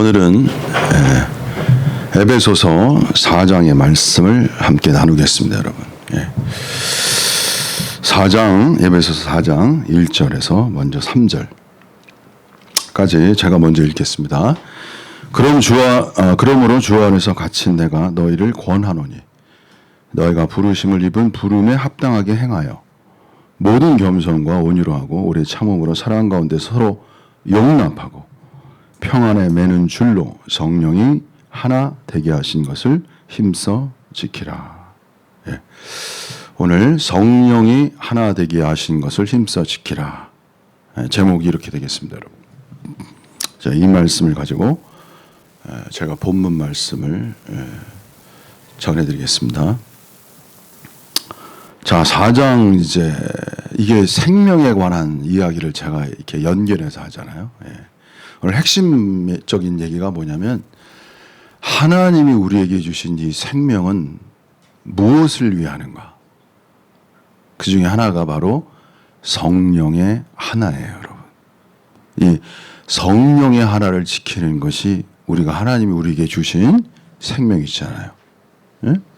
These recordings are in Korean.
오늘은 에베소서 4장의 말씀을 함께 나누겠습니다, 여러분. 4장, 에베소서 4장 1절에서 먼저 3절까지 제가 먼저 읽겠습니다. 그러므로 주 안에서 갇힌 내가 너희를 권하노니 너희가 부르심을 입은 부름에 합당하게 행하여 모든 겸손과 온유로 하고 오래 참음으로 사랑 가운데 서로 용납하고 평안에 매는 줄로 성령이 하나 되게 하신 것을 힘써 지키라. 오늘 성령이 하나 되게 하신 것을 힘써 지키라. 제목이 이렇게 되겠습니다, 여러분. 자, 이 말씀을 가지고 제가 본문 말씀을 전해드리겠습니다. 자, 4장 이제 이게 생명에 관한 이야기를 제가 이렇게 연결해서 하잖아요. 오늘 핵심적인 얘기가 뭐냐면 하나님이 우리에게 주신 이 생명은 무엇을 위하는가? 그 중에 하나가 바로 성령의 하나예요, 여러분. 이 성령의 하나를 지키는 것이 우리가 하나님이 우리에게 주신 생명이잖아요.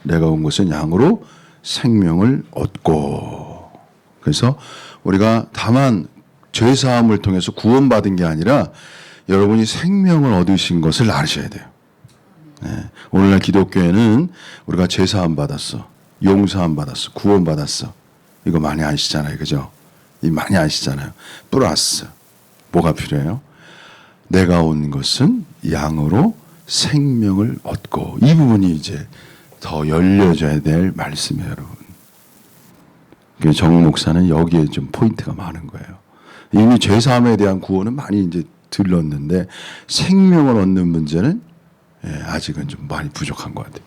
내가 온 것은 양으로 생명을 얻고. 그래서 우리가 다만 죄사함을 통해서 구원받은 게 아니라 여러분이 생명을 얻으신 것을 아셔야 돼요. 오늘날 기독교에는 우리가 죄사함 받았어, 용서함 받았어, 구원 받았어. 이거 많이 아시잖아요, 그죠? 이 많이 아시잖아요. 플러스 뭐가 필요해요? 내가 온 것은 양으로 생명을 얻고. 이 부분이 이제 더 열려져야 될 말씀이에요, 여러분. 정 목사는 여기에 좀 포인트가 많은 거예요. 이미 죄사함에 대한 구원은 많이 이제 들렀는데 생명을 얻는 문제는 아직은 좀 많이 부족한 것 같아요.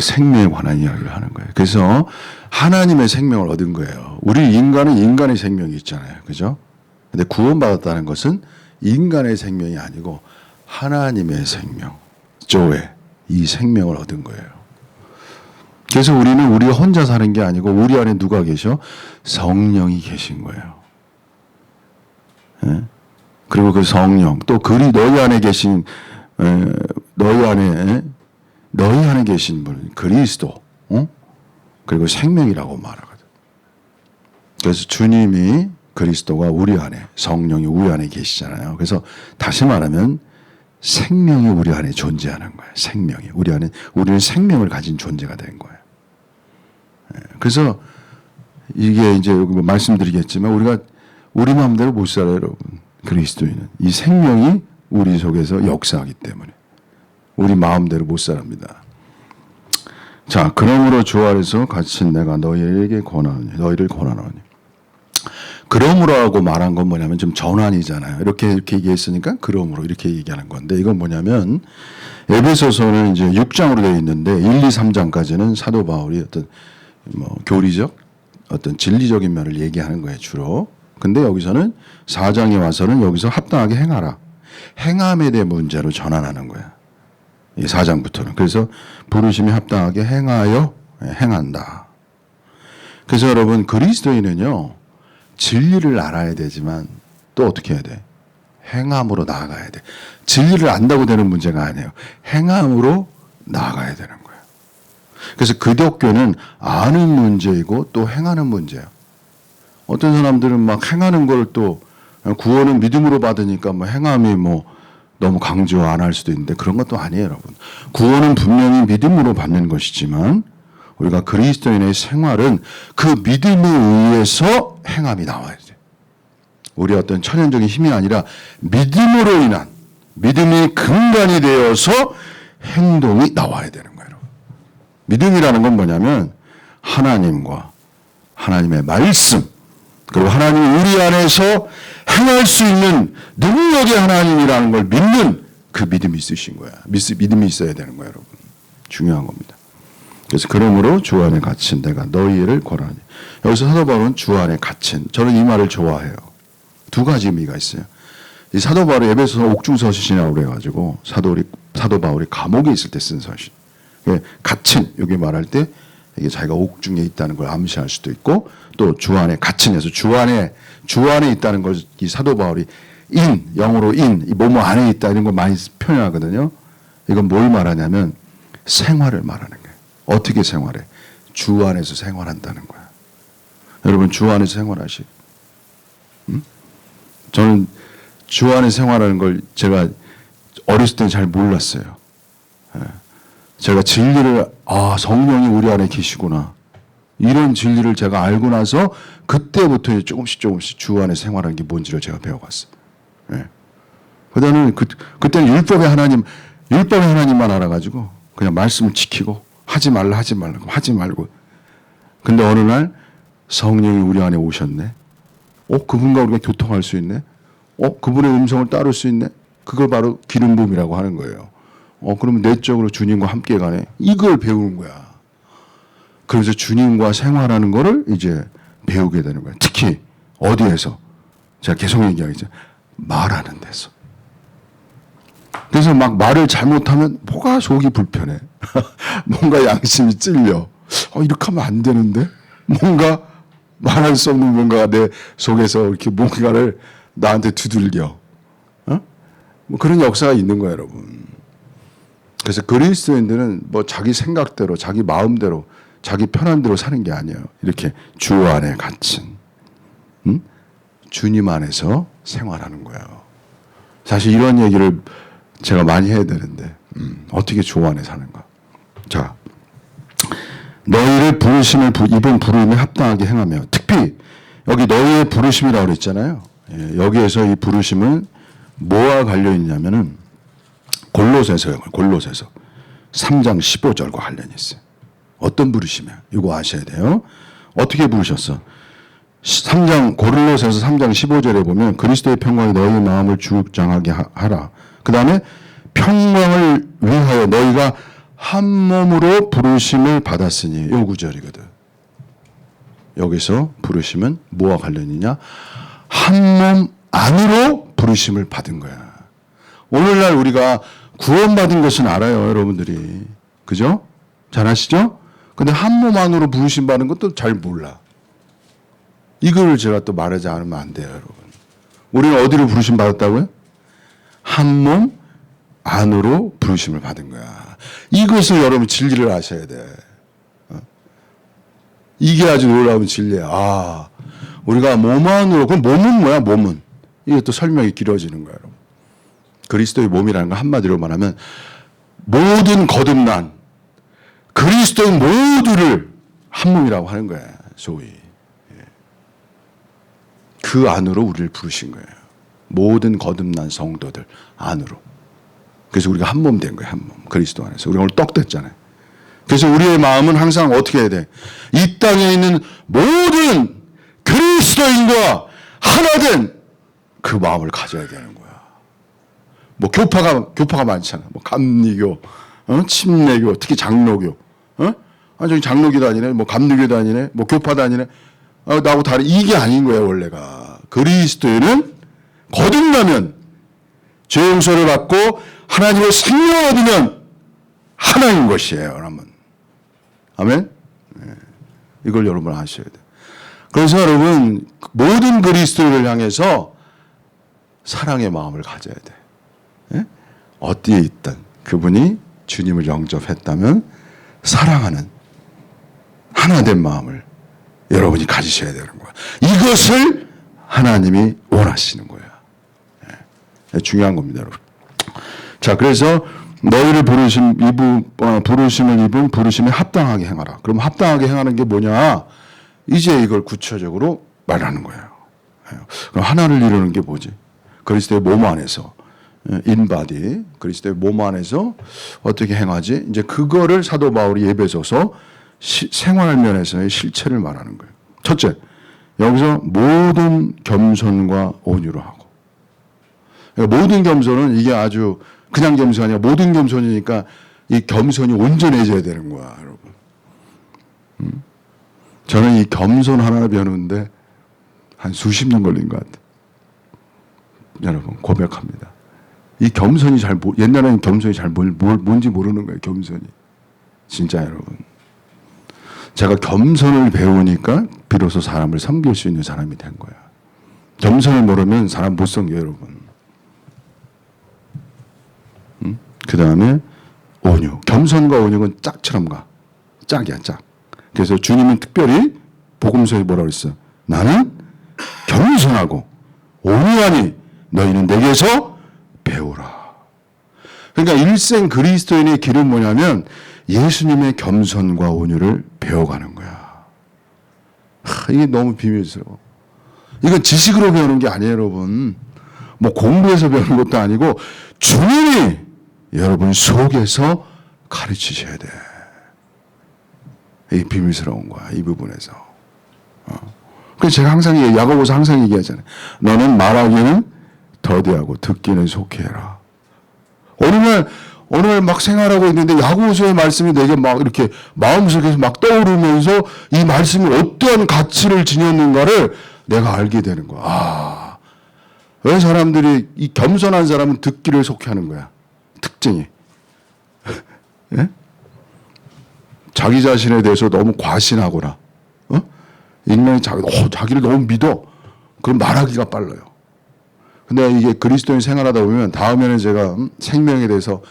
생명에 관한 이야기를 하는 거예요. 그래서 하나님의 생명을 얻은 거예요. 우리 인간은 인간의 생명이 있잖아요, 그죠? 근데 구원받았다는 것은 인간의 생명이 아니고 하나님의 생명, 조에 이 생명을 얻은 거예요. 그래서 우리는 우리 혼자 사는 게 아니고 우리 안에 누가 계셔? 성령이 계신 거예요. 그리고 그 성령 또 그리 너희 안에 계신 너희 안에 계신 분 그리스도, 그리고 생명이라고 말하거든. 그래서 주님이 그리스도가 우리 안에, 성령이 우리 안에 계시잖아요. 그래서 다시 말하면 생명이 우리 안에 존재하는 거예요. 생명이 우리 안에, 우리는 생명을 가진 존재가 된 거예요. 그래서 이게 이제 여기 말씀드리겠지만 우리가 우리 마음대로 못 살아요, 여러분. 그리스도인은 이 생명이 우리 속에서 역사하기 때문에 우리 마음대로 못 살합니다. 자, 그러므로 주 안에서 갇힌 내가 너희를 권하노니. 그러므로 하고 말한 건 뭐냐면 좀 전환이잖아요. 이렇게 얘기했으니까 그러므로 이렇게 얘기하는 건데, 이건 뭐냐면 에베소서는 이제 6장으로 되어 있는데 1, 2, 3장까지는 사도 바울이 어떤 교리적 어떤 진리적인 면을 얘기하는 거예요, 주로. 근데 여기서는 4장에 와서는 여기서 합당하게 행하라. 행함에 대한 문제로 전환하는 거야. 이 4장부터는. 그래서 부르심이 합당하게 행하여 행한다. 그래서 여러분 그리스도인은요, 진리를 알아야 되지만 또 어떻게 해야 돼? 행함으로 나아가야 돼. 진리를 안다고 되는 문제가 아니에요. 행함으로 나아가야 되는 거예요. 그래서 기독교는 아는 문제이고 또 행하는 문제예요. 어떤 사람들은 막 행하는 걸 또 구원은 믿음으로 받으니까 뭐 행함이 뭐 너무 강조 안 할 수도 있는데 그런 것도 아니에요, 여러분. 구원은 분명히 믿음으로 받는 것이지만 우리가 그리스도인의 생활은 그 믿음에 의해서 행함이 나와야 돼. 우리 어떤 천연적인 힘이 아니라 믿음으로 인한, 믿음이 근간이 되어서 행동이 나와야 되는 거예요. 믿음이라는 건 뭐냐면 하나님과 하나님의 말씀, 그리고 하나님이 우리 안에서 행할 수 있는 능력의 하나님이라는 걸 믿는 그 믿음이 있으신 거야. 믿음이 있어야 되는 거예요, 여러분. 중요한 겁니다. 그래서 그러므로 주 안에 갇힌 내가 너희를 권하니. 여기서 사도 바울은 주 안에 갇힌, 저는 이 말을 좋아해요. 두 가지 의미가 있어요. 이 사도 바울이 에베소서 옥중서신이라고 그래가지고 사도 바울이 감옥에 있을 때 쓴 서신. 갇힌, 여기 말할 때 이게 자기가 옥중에 있다는 걸 암시할 수도 있고, 또 주 안에 갇힌해서 주 안에 있다는 걸 이 사도 바울이 영어로 이 뭐뭐 안에 있다 이런 거 많이 표현하거든요. 이건 뭘 말하냐면 생활을 말하는 거예요. 어떻게 생활해? 주 안에서 생활한다는 거야. 여러분 주 안에서 생활하시. 저는 주 안에 생활하는 걸 제가 어렸을 때는 잘 몰랐어요. 제가 진리를 성령이 우리 안에 계시구나. 이런 진리를 제가 알고 나서 그때부터 조금씩 주 안에 생활하는 게 뭔지를 제가 배워갔어요. 그다음에 그때는 율법의 하나님만 알아가지고 그냥 말씀을 지키고 하지 말고. 근데 어느 날 성령이 우리 안에 오셨네. 그분과 우리가 교통할 수 있네. 그분의 음성을 따를 수 있네. 그걸 바로 기름 부음이라고 하는 거예요. 그러면 내적으로 주님과 함께 가네. 이걸 배우는 거야. 그래서 주님과 생활하는 거를 이제 배우게 되는 거예요. 특히 어디에서? 제가 계속 얘기하겠죠. 말하는 데서. 그래서 막 말을 잘못하면 뭐가 속이 불편해. 뭔가 양심이 찔려. 이렇게 하면 안 되는데? 뭔가 말할 수 없는 뭔가가 내 속에서 이렇게 뭔가를 나한테 두들겨. 뭐 그런 역사가 있는 거예요, 여러분. 그래서 그리스도인들은 뭐 자기 생각대로, 자기 마음대로, 자기 편한 대로 사는 게 아니에요. 이렇게 주 안에 갇힌, 주님 안에서 생활하는 거예요. 사실 이런 얘기를 제가 많이 해야 되는데, 어떻게 주 안에 사는가? 자, 너희를 이번 부름에 합당하게 행하며, 특히 여기 너희의 부르심이라고 그랬잖아요. 여기에서 이 부르심은 뭐와 관련이 있냐면은 골로새서요. 골로새서 3장 15절과 관련이 있어요. 어떤 부르심이야? 이거 아셔야 돼요. 어떻게 부르셨어? 골로새서 3장 15절에 보면 그리스도의 평강이 너희의 마음을 주장하게 하라. 그 다음에 평강을 위하여 너희가 한 몸으로 부르심을 받았으니 요 구절이거든. 여기서 부르심은 뭐와 관련이냐? 한 몸 안으로 부르심을 받은 거야. 오늘날 우리가 구원받은 것은 알아요, 여러분들이. 그죠? 잘 아시죠? 근데 한 몸 안으로 부르심 받는 것도 잘 몰라. 이걸 제가 또 말하지 않으면 안 돼요, 여러분. 우리는 어디로 부르심 받았다고요? 한 몸 안으로 부르심을 받은 거야. 이것을 여러분 진리를 아셔야 돼. 이게 아주 놀라운 진리야. 우리가 몸 안으로, 그럼 몸은 뭐야, 몸은? 이게 또 설명이 길어지는 거야, 여러분. 그리스도의 몸이라는 건 한마디로 말하면 모든 거듭난 그리스도의 모두를 한 몸이라고 하는 거야, 소위. 그 안으로 우리를 부르신 거예요. 모든 거듭난 성도들 안으로. 그래서 우리가 한 몸 된 거예요, 한 몸. 그리스도 안에서. 우리가 오늘 떡 됐잖아요. 그래서 우리의 마음은 항상 어떻게 해야 돼? 이 땅에 있는 모든 그리스도인과 하나 된 그 마음을 가져야 되는 거야. 뭐 교파가 많잖아. 뭐 감리교, 침례교, 특히 장로교. 저기 장로교도 아니네, 뭐 감리교도 아니네, 뭐 교파도 아니네. 나하고 다른 이게 아닌 거예요, 원래가. 그리스도인은 거듭나면 죄 용서를 받고 하나님의 생명을 얻으면 하나인 것이에요, 여러분. 아멘? 이걸 여러분 아셔야 돼요. 그래서 여러분 모든 그리스도인을 향해서 사랑의 마음을 가져야 돼. 어디에 있든 그분이 주님을 영접했다면 사랑하는 하나된 마음을 여러분이 가지셔야 되는 거야. 이것을 하나님이 원하시는 거야. 중요한 겁니다, 여러분. 자, 그래서 너희를 부르심을 입은 부르심에 합당하게 행하라. 그럼 합당하게 행하는 게 뭐냐? 이제 이걸 구체적으로 말하는 거예요. 그럼 하나를 이루는 게 뭐지? 그리스도의 몸 안에서 인바디, 그리스도의 몸 안에서 어떻게 행하지? 이제 그거를 사도 바울이 에베소서 생활 면에서의 실체를 말하는 거예요. 첫째, 여기서 모든 겸손과 온유로 하고. 그러니까 모든 겸손은 이게 아주 그냥 겸손이 아니라 모든 겸손이니까 이 겸손이 온전해져야 되는 거야, 여러분. 저는 이 겸손 하나 배우는데 한 수십 년 걸린 것 같아요. 여러분, 고백합니다. 이 겸손이 옛날에는 겸손이 뭔지 모르는 거예요, 겸손이. 진짜 여러분. 제가 겸손을 배우니까 비로소 사람을 섬길 수 있는 사람이 된 거야. 겸손을 모르면 사람 못 섬겨요, 여러분. 그 다음에 온유. 겸손과 온유는 짝처럼 가. 짝이야, 짝. 그래서 주님은 특별히 복음서에 뭐라고 그랬어요? 나는 겸손하고 온유하니 너희는 내게서 배우라. 그러니까 일생 그리스도인의 길은 뭐냐면 예수님의 겸손과 온유를 배워가는 거야. 이게 너무 비밀스러워. 이건 지식으로 배우는 게 아니에요, 여러분. 뭐 공부해서 배우는 것도 아니고 주님이 여러분 속에서 가르치셔야 돼. 이게 비밀스러운 거야, 이 부분에서. 그래서 제가 항상 야고보서 항상 얘기하잖아요. 너는 말하기는 더디하고 듣기는 속해라. 어느 날 막 생활하고 있는데 야고보서의 말씀이 내게 막 이렇게 마음속에서 막 떠오르면서 이 말씀이 어떠한 가치를 지녔는가를 내가 알게 되는 거야. 왜 사람들이 이 겸손한 사람은 듣기를 속해하는 거야. 특징이. 예? 자기 자신에 대해서 너무 과신하거나, 인간이 자기를 너무 믿어. 그럼 말하기가 빨라요. 근데 이게 그리스도인 생활하다 보면 다음에는 제가 생명에 대해서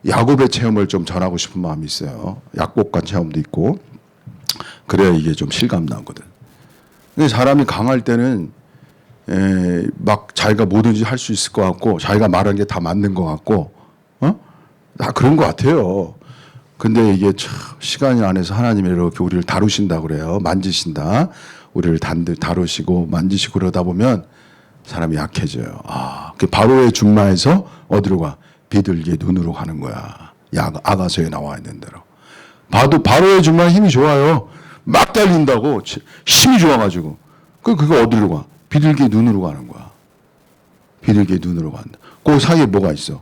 야곱의 체험을 좀 전하고 싶은 마음이 있어요. 약복간 체험도 있고. 그래야 이게 좀 실감 나거든. 근데 사람이 강할 때는 막 자기가 뭐든지 할 수 있을 것 같고 자기가 말한 게 다 맞는 것 같고 다 그런 것 같아요. 근데 이게 참 시간이 안에서 하나님이 이렇게 우리를 다루신다 그래요. 만지신다. 우리를 다루시고 만지시고 그러다 보면 사람이 약해져요. 그 바로의 준마에서 어디로 가? 비둘기의 눈으로 가는 거야. 아가서에 나와 있는 대로. 바로의 준마는 힘이 좋아요. 막 달린다고 힘이 좋아가지고. 그거 어디로 가? 비둘기의 눈으로 가는 거야. 비둘기의 눈으로 간다. 그 사이에 뭐가 있어?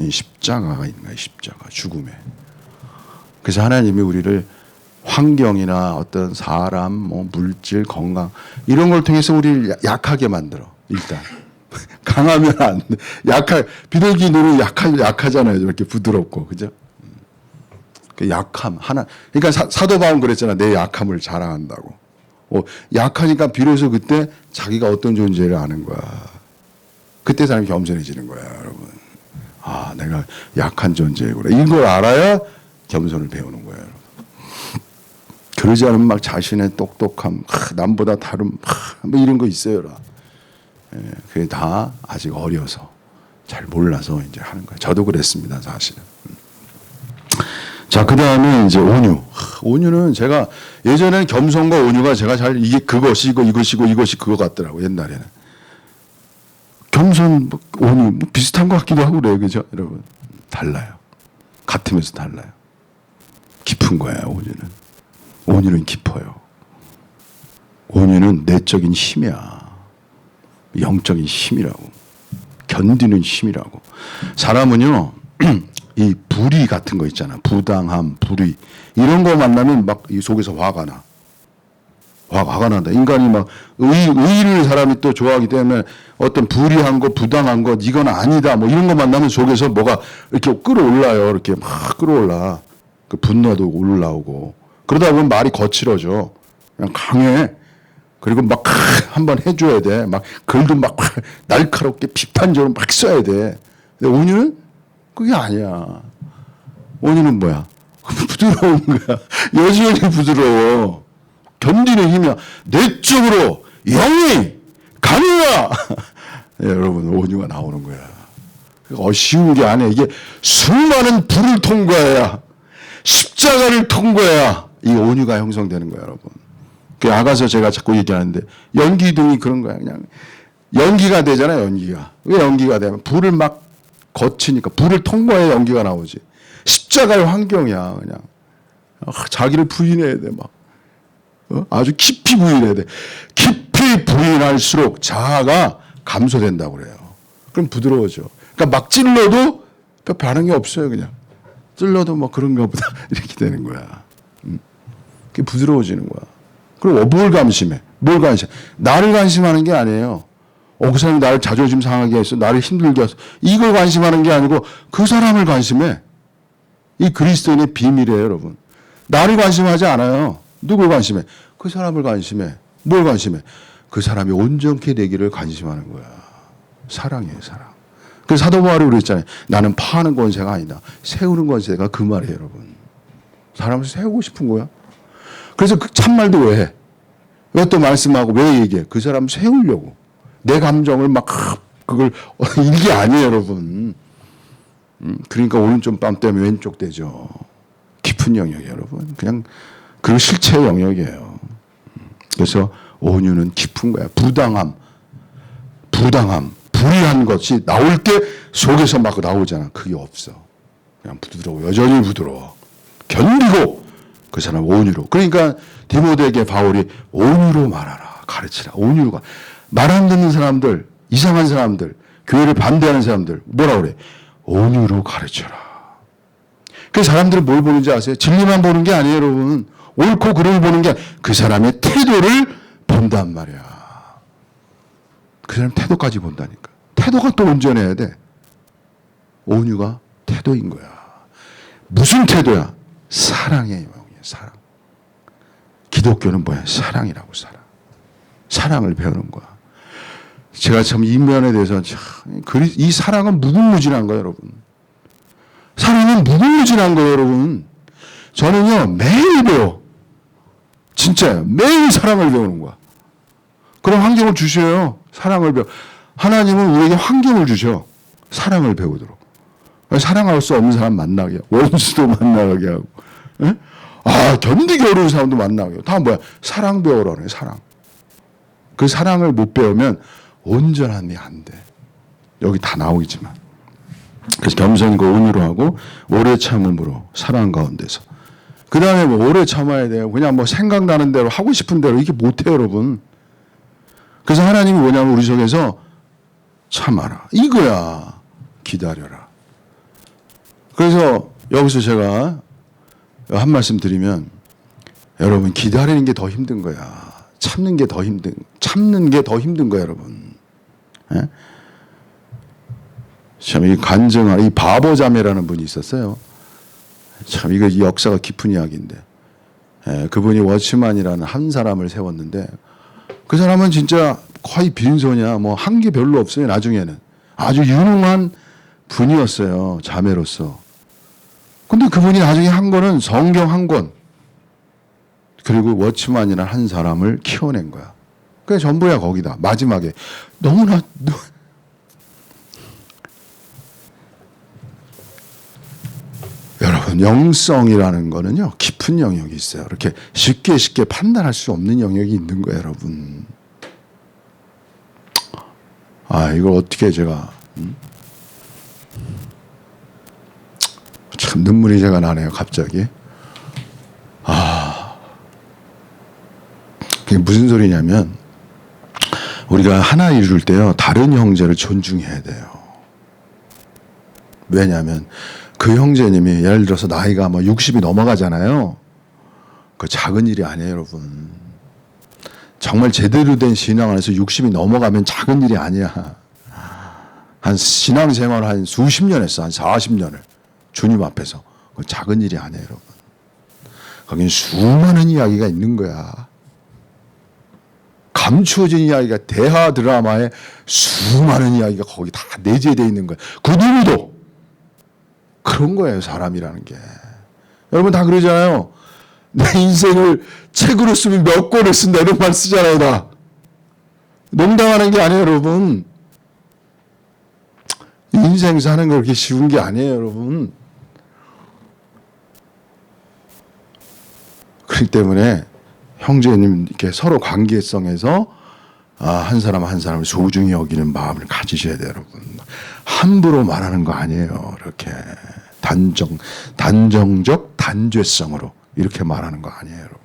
십자가가 있는 거야. 십자가. 죽음에. 그래서 하나님이 우리를 환경이나 어떤 사람, 물질, 건강 이런 걸 통해서 우리를 약하게 만들어. 일단 강하면 안 돼. 비둘기 눈은 약하잖아요. 이렇게 부드럽고, 그죠? 그 약함 하나. 그러니까 사도 바울은 그랬잖아. 내 약함을 자랑한다고. 약하니까 비로소 그때 자기가 어떤 존재를 아는 거야. 그때 사람이 겸손해지는 거야, 여러분. 내가 약한 존재구나. 이걸 알아야 겸손을 배우는 거예요. 그러지 않으면 막 자신의 똑똑함, 남보다 다른 뭐 이런 거 있어요. 그게 다 아직 어려서 잘 몰라서 이제 하는 거예요. 저도 그랬습니다, 사실은. 자, 그 다음에 이제 온유. 온유는 제가 예전에는 겸손과 온유가 제가 잘 이게 그것이고 이것이고 이것이 그거 같더라고, 옛날에는. 겸손, 온유 뭐 비슷한 것 같기도 하고 그래요, 그죠, 여러분? 달라요. 같으면서 달라요. 깊은 거야, 온유는. 온유는 깊어요. 온유는 내적인 힘이야. 영적인 힘이라고. 견디는 힘이라고. 사람은요, 이 불의 같은 거 있잖아. 부당함, 불의. 이런 거 만나면 막 이 속에서 화가 나. 화가 난다. 인간이 막 의를 사람이 또 좋아하기 때문에 어떤 불의한 거, 부당한 거, 이건 아니다. 뭐 이런 거 만나면 속에서 뭐가 이렇게 끌어올라요. 이렇게 막 끌어올라. 그 분노도 올라오고. 그러다 보면 말이 거칠어져. 그냥 강해. 그리고 막 한번 해줘야 돼. 막 글도 막 날카롭게 비판적으로 막 써야 돼. 근데 온유는 그게 아니야. 온유는 뭐야? 부드러운 거야. 여전히 부드러워. 견디는 힘이야. 내적으로 영이 강해야. 네, 여러분 온유가 나오는 거야. 쉬운 게 아니야. 이게 수많은 불을 통과해야, 십자가를 통과해야 이 온유가 형성되는 거야, 여러분. 그 아가서 제가 자꾸 얘기하는데 연기등이 그런 거야. 그냥 연기가 되잖아요. 연기가. 왜 연기가 되면 불을 막 거치니까 불을 통과해야 연기가 나오지. 십자가의 환경이야. 그냥 자기를 부인해야 돼. 막 아주 깊이 부인해야 돼. 깊이 부인할수록 자아가 감소된다고 그래요. 그럼 부드러워져. 그러니까 막 찔러도 별 반응이 없어요. 그냥 찔러도 뭐 그런가 보다 이렇게 되는 거야. 그게 부드러워지는 거야. 그리고 뭘 관심해? 뭘 관심해? 나를 관심하는 게 아니에요. 그 사람이 나를 자존심 상하게 했어. 나를 힘들게 했어. 이걸 관심하는 게 아니고 그 사람을 관심해. 이 그리스도인의 비밀이에요, 여러분. 나를 관심하지 않아요. 누굴 관심해? 그 사람을 관심해. 뭘 관심해? 그 사람이 온전케 되기를 관심하는 거야. 사랑이에요, 사랑. 그 사도 바울이 그랬잖아요. 나는 파는 권세가 아니다. 세우는 권세가 그 말이에요, 여러분. 사람을 세우고 싶은 거야. 그래서 그 참말도 왜 해? 왜 또 말씀하고 왜 얘기해? 그 사람 세우려고. 내 감정을 막 그걸 이게 아니에요, 여러분. 그러니까 오른쪽 뺨 때문에 왼쪽 되죠. 깊은 영역이에요, 여러분. 그냥 그 실체의 영역이에요. 그래서 온유는 깊은 거야. 부당함, 불의한 것이 나올 때 속에서 막 나오잖아. 그게 없어. 그냥 부드러워. 여전히 부드러워. 견디고 그 사람 온유로. 그러니까 디모데에게 바울이 온유로 말하라. 가르치라. 온유로. 말 안 듣는 사람들, 이상한 사람들, 교회를 반대하는 사람들 뭐라 그래? 온유로 가르쳐라. 그 사람들은 뭘 보는지 아세요? 진리만 보는 게 아니에요, 여러분. 옳고 그름을 보는 게 그 사람의 태도를 본단 말이야. 그 사람 태도까지 본다니까. 태도가 또 온전해야 돼. 온유가 태도인 거야. 무슨 태도야? 사랑의 영이야, 사랑. 기독교는 뭐야? 사랑이라고, 사랑. 사랑을 배우는 거야. 제가 참 이 면에 대해서 이 사랑은 무궁무진한 거예요, 여러분. 사랑은 무궁무진한 거예요, 여러분. 저는요, 매일 배워. 진짜요. 매일 사랑을 배우는 거야. 그럼 환경을 주셔요. 사랑을 배워. 하나님은 우리에게 환경을 주셔. 사랑을 배우도록. 사랑할 수 없는 사람 만나게 하고, 원수도 만나게 하고, 에? 견디기 어려운 사람도 만나게 하고. 다 뭐야? 사랑 배우라네, 사랑. 그 사랑을 못 배우면 온전함이 안 돼. 여기 다 나오겠지만. 그래서 겸손과 온유로 하고, 오래 참음으로, 사랑 가운데서. 그 다음에 뭐 오래 참아야 돼요. 그냥 뭐 생각나는 대로 하고 싶은 대로 이게 못해요, 여러분. 그래서 하나님이 뭐냐면 우리 속에서 참아라. 이거야. 기다려라. 그래서 여기서 제가 한 말씀 드리면 여러분 기다리는 게 더 힘든 거야. 참는 게 더 힘든 거야, 여러분. 예? 참, 이 간증한, 이 바보자매라는 분이 있었어요. 참, 이거 이 역사가 깊은 이야기인데. 예, 그분이 워치만이라는 한 사람을 세웠는데, 그 사람은 진짜 거의 빈손이야. 뭐, 한 게 별로 없어요, 나중에는. 아주 유능한 분이었어요, 자매로서. 근데 그분이 나중에 한 거는 성경 한 권, 그리고 워치만이라는 한 사람을 키워낸 거야. 그게 전부야, 거기다. 마지막에. 너무나, 여러분, 영성이라는 거는요, 깊은 영역이 있어요. 이렇게 쉽게 판단할 수 없는 영역이 있는 거예요, 여러분. 이걸 어떻게 제가, 참, 눈물이 제가 나네요, 갑자기. 그게 무슨 소리냐면, 우리가 하나 이룰 때요, 다른 형제를 존중해야 돼요. 왜냐하면, 그 형제님이 예를 들어서 나이가 뭐 60이 넘어가잖아요. 그 작은 일이 아니에요, 여러분. 정말 제대로 된 신앙 안에서 60이 넘어가면 작은 일이 아니야. 한 신앙생활 한 수십 년 했어. 한 40년을. 주님 앞에서. 그 작은 일이 아니에요, 여러분. 거긴 수많은 이야기가 있는 거야. 감추어진 이야기가 대하 드라마에 수많은 이야기가 거기 다 내재되어 있는 거야. 그 누구도 그런 거예요, 사람이라는 게. 여러분 다 그러잖아요. 내 인생을 책으로 쓰면 몇 권을 쓴다 이런 말 쓰잖아요, 다. 농담하는 게 아니에요, 여러분. 인생 사는 거 그렇게 쉬운 게 아니에요, 여러분. 그렇기 때문에 형제님 이렇게 서로 관계성에서 한 사람 한 사람을 소중히 여기는 마음을 가지셔야 돼요, 여러분. 함부로 말하는 거 아니에요. 이렇게 단정적 단죄성으로 이렇게 말하는 거 아니에요, 여러분.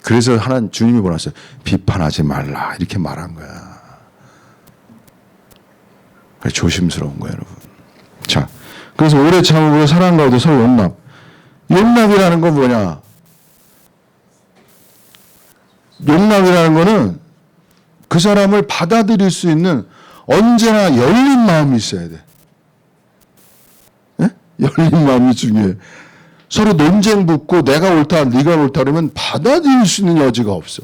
그래서 하나님 주님이 보냈어요. 비판하지 말라 이렇게 말한 거야. 조심스러운 거예요, 여러분. 자, 그래서 오래 참음으로 사랑 가운데 서로 용납. 용납이라는 건 뭐냐? 용납이라는 거는 그 사람을 받아들일 수 있는 언제나 열린 마음이 있어야 돼. 네? 열린 마음이 중요해. 서로 논쟁 붙고 내가 옳다, 네가 옳다 그러면 받아들일 수 있는 여지가 없어.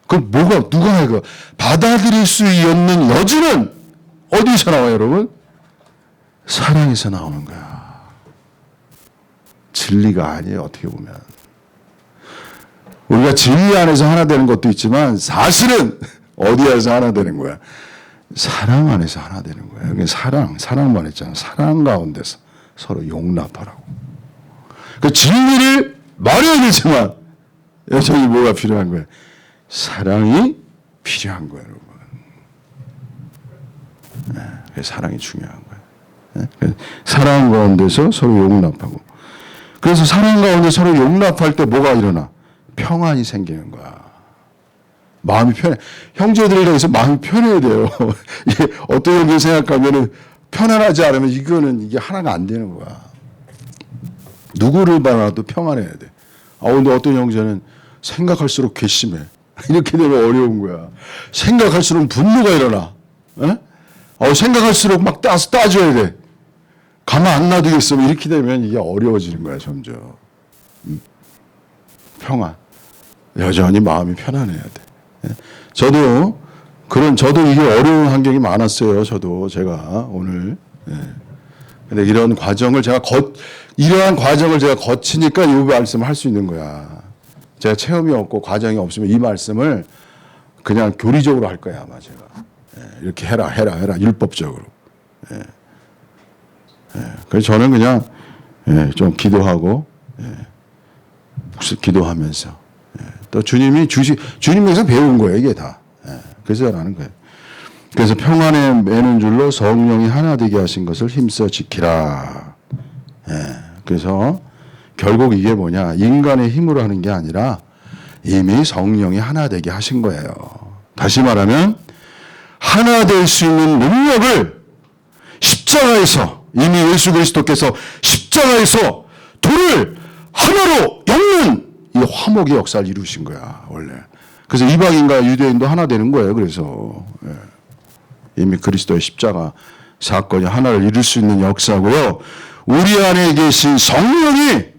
그럼 누가 해? 받아들일 수 있는 여지는 어디서 나와요, 여러분? 사랑에서 나오는 거야. 진리가 아니에요, 어떻게 보면. 우리가 진리 안에서 하나 되는 것도 있지만 사실은 어디에서 하나 되는 거야? 사랑 안에서 하나 되는 거야. 그게 사랑만 했잖아. 사랑 가운데서 서로 용납하라고. 그 진리를 말해야 되지만 여전히 뭐가 필요한 거야? 사랑이 필요한 거야, 여러분. 네, 사랑이 중요한 거야. 네? 사랑 가운데서 서로 용납하고. 그래서 사랑 가운데 서로 용납할 때 뭐가 일어나? 평안이 생기는 거야. 마음이 편해. 형제들이랑해서 마음이 편해야 돼요. 이게 어떤 형제 생각하면은 편안하지 않으면 이게 하나가 안 되는 거야. 누구를 봐도 평안해야 돼. 근데 어떤 형제는 생각할수록 괘씸해. 이렇게 되면 어려운 거야. 생각할수록 분노가 일어나. 생각할수록 막 따져야 돼. 가만 안 놔두겠어. 이렇게 되면 이게 어려워지는 거야, 점점. 평안. 여전히 마음이 편안해야 돼. 저도 이게 어려운 환경이 많았어요. 제가 오늘. 근데 이러한 과정을 제가 거치니까 이 말씀을 할 수 있는 거야. 제가 체험이 없고 과정이 없으면 이 말씀을 그냥 교리적으로 할 거야, 아마 제가. 이렇게 해라. 율법적으로. 그래서 저는 그냥, 좀 기도하고, 기도하면서. 또 주님에서 배운 거예요, 이게 다. 그래서 잘하는 거예요. 그래서 평안에 매는 줄로 성령이 하나 되게 하신 것을 힘써 지키라. 그래서 결국 이게 뭐냐. 인간의 힘으로 하는 게 아니라 이미 성령이 하나 되게 하신 거예요. 다시 말하면 하나 될 수 있는 능력을 십자가에서 이미 예수 그리스도께서 십자가에서 둘을 하나로 엮는 이 화목의 역사를 이루신 거야, 원래. 그래서 이방인과 유대인도 하나 되는 거예요. 그래서 이미 그리스도의 십자가 사건이 하나를 이룰 수 있는 역사고요. 우리 안에 계신 성령이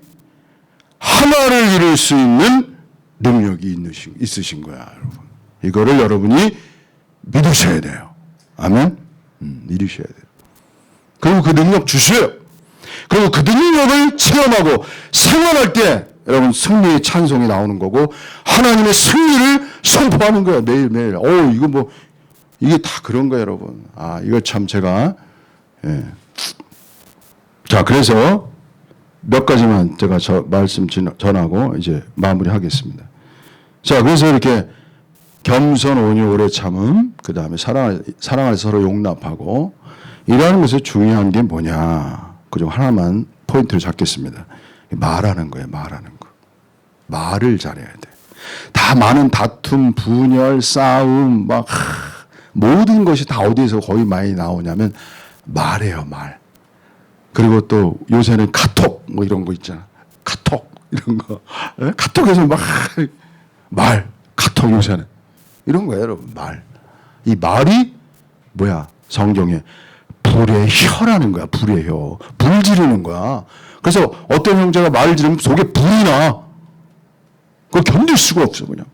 하나를 이룰 수 있는 능력이 있으신 거야, 여러분. 이거를 여러분이 믿으셔야 돼요. 아멘? 믿으셔야 돼요. 그리고 그 능력 주셔요. 그리고 그 능력을 체험하고 생활할 때 여러분 승리의 찬송이 나오는 거고 하나님의 승리를 선포하는 거예요. 매일매일. 이게 다 그런 거예요, 여러분. 이거 참 제가 자, 그래서 몇 가지만 제가 말씀 전하고 이제 마무리하겠습니다. 자, 그래서 이렇게 겸손, 온유, 오래 참음, 그 다음에 사랑을 서로 용납하고 이러는 것에 중요한 게 뭐냐? 그중 하나만 포인트를 잡겠습니다. 말하는 거예요, 말하는 거. 말을 잘해야 돼. 다 많은 다툼, 분열, 싸움, 모든 것이 다 어디에서 거의 많이 나오냐면 말이에요, 말. 그리고 또 요새는 카톡 이런 거 있잖아. 카톡 이런 거. 카톡에서 카톡 요새는 이런 거예요, 여러분. 말. 이 말이 뭐야? 성경에 불의 혀라는 거야. 불의 혀. 불 지르는 거야. 그래서 어떤 형제가 말을 지르면 속에 불이 나. 그걸 견딜 수가 없어, 그냥.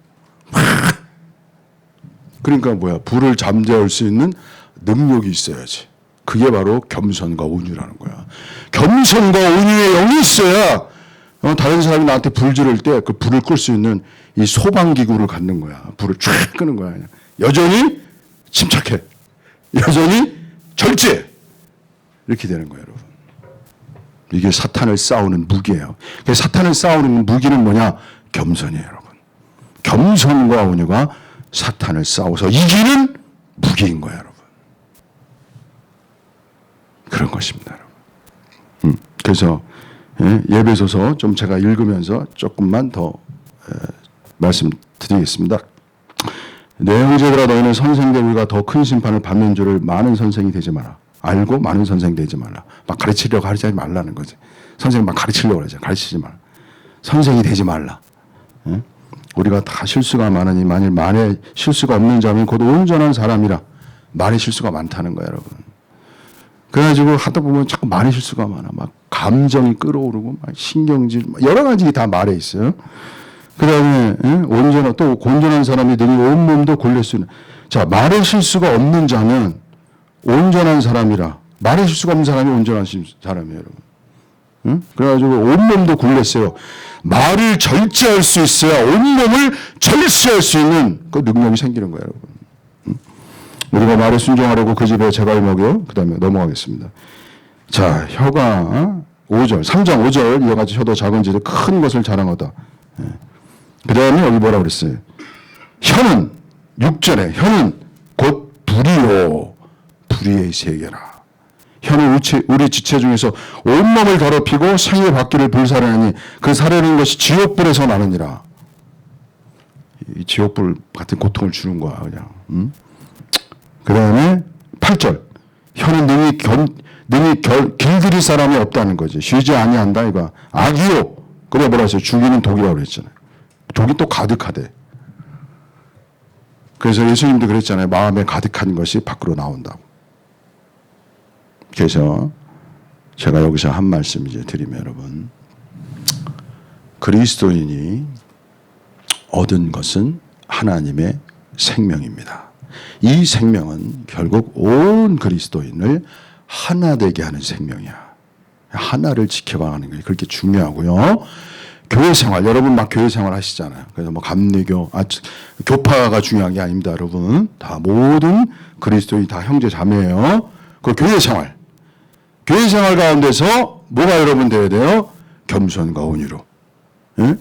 그러니까 뭐야? 불을 잠재울 수 있는 능력이 있어야지. 그게 바로 겸손과 온유라는 거야. 겸손과 온유의 영이 있어야 다른 사람이 나한테 불 지를 때 그 불을 끌 수 있는 이 소방기구를 갖는 거야. 불을 쫙 끄는 거야. 여전히 침착해. 여전히 절제. 이렇게 되는 거예요, 여러분. 이게 사탄을 싸우는 무기예요. 사탄을 싸우는 무기는 뭐냐? 겸손이에요, 여러분. 겸손과 온유가 사탄을 싸워서 이기는 무기인 거예요, 여러분. 그런 것입니다, 여러분. 그래서 예배소서 좀 제가 읽으면서 조금만 더 말씀드리겠습니다. 내 형제들아 너희는 선생들과 더 큰 심판을 받는 줄을 많은 선생이 되지 마라. 알고 많은 선생 되지 말라. 막 가르치려고 하지 말라는 거지. 선생님 막 가르치려고 그러죠. 가르치지 말라. 선생이 되지 말라. 우리가 다 실수가 많으니 만일 말에 실수가 없는 자면 곧 온전한 사람이라. 말에 실수가 많다는 거예요, 여러분. 그래가지고 하다 보면 자꾸 말에 실수가 많아. 막 감정이 끌어오르고 막 신경질 여러 가지 다 말에 있어요. 그다음에 온전한 사람이 능히 온몸도 골릴 수 있는. 자, 말에 실수가 없는 자는 온전한 사람이라. 말의 실수가 없는 사람이 온전한 사람이에요, 여러분. 응? 그래가지고 온몸도 굴렸어요. 말을 절제할 수 있어야 온몸을 절제할 수 있는 그 능력이 생기는 거예요, 여러분. 응? 우리가 말에 순종하려고 그 집에 제발 먹여. 그 다음에 넘어가겠습니다. 자, 혀가 5절, 3장 5절 이어가지 혀도 작은 지를 큰 것을 자랑하다. 예. 그 다음에 여기 뭐라 그랬어요? 혀는 6절에 혀는 곧 불이요. 불의의 세계라. 혀는 우리 지체 중에서 온몸을 더럽히고 생의 밖기를 불사르니 그 사르는 것이 지옥불에서 나느니라. 이 지옥불 같은 고통을 주는 거야, 그냥. 응? 그 다음에 8절. 혀는 능히 길들일 사람이 없다는 거지. 쉬지 아니한다, 이거. 악이요. 그래 뭐라 했어요? 죽이는 독이라고 그랬잖아요. 독이 또 가득하대. 그래서 예수님도 그랬잖아요. 마음에 가득한 것이 밖으로 나온다고. 그래서 제가 여기서 한 말씀 이제 드리면 여러분, 그리스도인이 얻은 것은 하나님의 생명입니다. 이 생명은 결국 온 그리스도인을 하나 되게 하는 생명이야. 하나를 지켜가는 게 그렇게 중요하고요. 교회 생활, 여러분 막 교회 생활 하시잖아요. 그래서 뭐 감리교, 교파가 중요한 게 아닙니다, 여러분. 다 모든 그리스도인이 다 형제 자매예요. 그 교회 생활. 교회 생활 가운데서 뭐가 여러분 되어야 돼요? 겸손과 온유로. 예?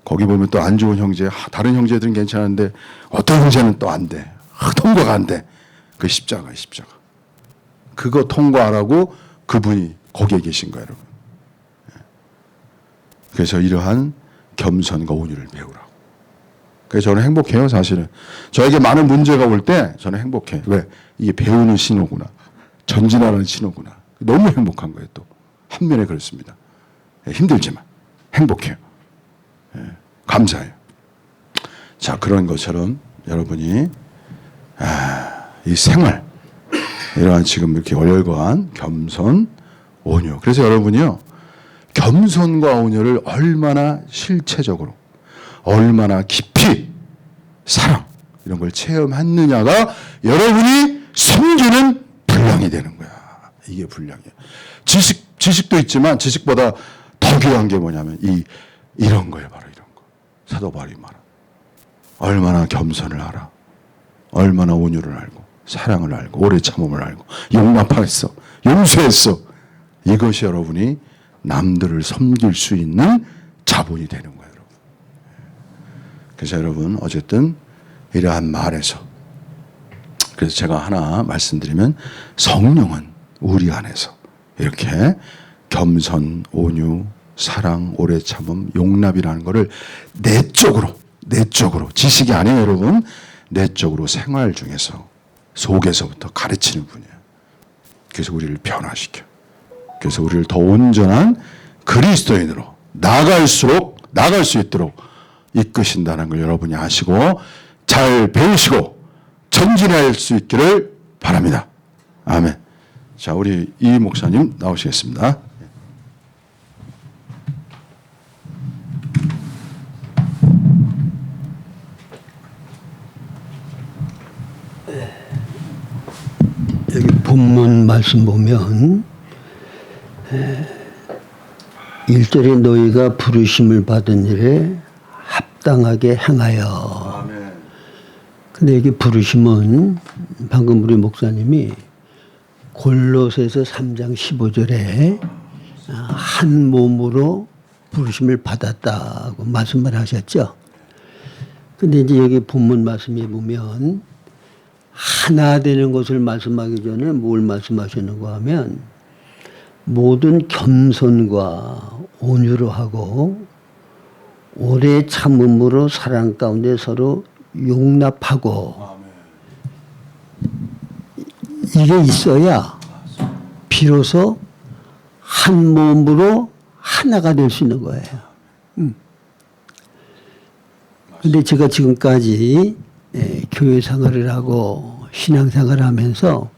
거기 보면 또 안 좋은 형제, 다른 형제들은 괜찮은데 어떤 형제는 또 안 돼. 통과가 안 돼. 그 십자가예요, 십자가. 그거 통과하라고 그분이 거기에 계신 거예요, 여러분. 그래서 이러한 겸손과 온유를 배우라고. 그래서 저는 행복해요, 사실은. 저에게 많은 문제가 올 때 저는 행복해. 왜? 이게 배우는 신호구나. 전진하는 신호구나. 너무 행복한 거예요, 또. 한면에 그렇습니다. 힘들지만 행복해요. 감사해요. 자, 그런 것처럼 여러분이 이 생활, 이러한 지금 이렇게 월요일관 겸손, 온유. 그래서 여러분이요, 겸손과 온유를 얼마나 실체적으로, 얼마나 깊이 사랑, 이런 걸 체험했느냐가 여러분이 섬기는 분량이 되는 거야. 이게 분량이야. 지식도 있지만 지식보다 더 귀한 게 뭐냐면 이런 거예요, 바로 이런 거. 사도 바울이 말아. 얼마나 겸손을 알아. 얼마나 온유를 알고, 사랑을 알고, 오래 참음을 알고, 용납했어, 용서했어. 이것이 여러분이 남들을 섬길 수 있는 자본이 되는 거예요, 여러분. 그래서 여러분, 어쨌든 이러한 말에서, 그래서 제가 하나 말씀드리면, 성령은 우리 안에서 이렇게 겸손, 온유, 사랑, 오래 참음, 용납이라는 것을 내적으로, 지식이 아니에요, 여러분. 내적으로 생활 중에서, 속에서부터 가르치는 분이에요. 그래서 우리를 변화시켜. 그래서 우리를 더 온전한 그리스도인으로 나아갈 수 있도록 이끄신다는 걸 여러분이 아시고 잘 배우시고 전진할 수 있기를 바랍니다. 아멘. 자, 우리 이 목사님 나오시겠습니다. 여기 본문 말씀 보면 1절에 너희가 부르심을 받은 일에 합당하게 행하여. 근데 여기 부르심은 방금 우리 목사님이 골로새서 3장 15절에 한 몸으로 부르심을 받았다고 말씀을 하셨죠. 근데 이제 여기 본문 말씀에 보면 하나 되는 것을 말씀하기 전에 뭘 말씀하셨는가 하면 모든 겸손과 온유로 하고 오래 참음으로 사랑 가운데 서로 용납하고 이게 있어야 비로소 한 몸으로 하나가 될 수 있는 거예요. 근데 제가 지금까지 교회 생활을 하고 신앙 생활을 하면서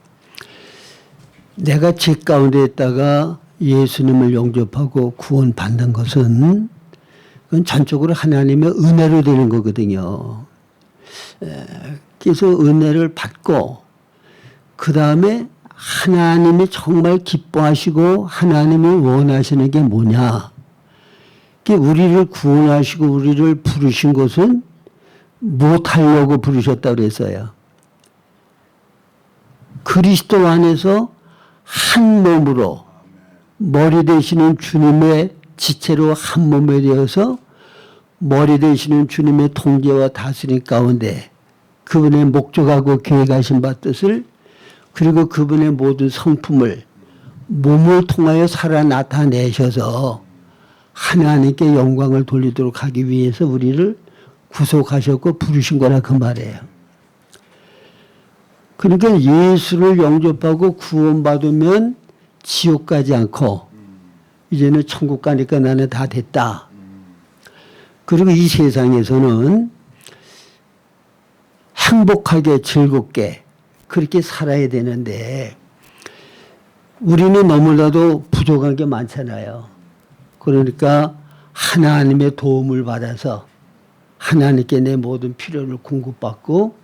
내가 제 가운데 있다가 예수님을 영접하고 구원받는 것은 그건 전적으로 하나님의 은혜로 되는 거거든요. 그래서 은혜를 받고 그 다음에 하나님이 정말 기뻐하시고 하나님이 원하시는 게 뭐냐? 우리를 구원하시고 우리를 부르신 것은 못하려고 부르셨다고 그랬어요. 그리스도 안에서 한 몸으로 머리 되시는 주님의 지체로 한 몸이 되어서 머리 되시는 주님의 통제와 다스림 가운데 그분의 목적하고 계획하신 바 뜻을 그리고 그분의 모든 성품을 몸을 통하여 살아 나타내셔서 하나님께 영광을 돌리도록 하기 위해서 우리를 구속하셨고 부르신 거라 그 말이에요. 그러니까 예수를 영접하고 구원받으면 지옥 가지 않고 이제는 천국 가니까 나는 다 됐다. 그리고 이 세상에서는 행복하게 즐겁게 그렇게 살아야 되는데 우리는 너무나도 부족한 게 많잖아요. 그러니까 하나님의 도움을 받아서 하나님께 내 모든 필요를 공급받고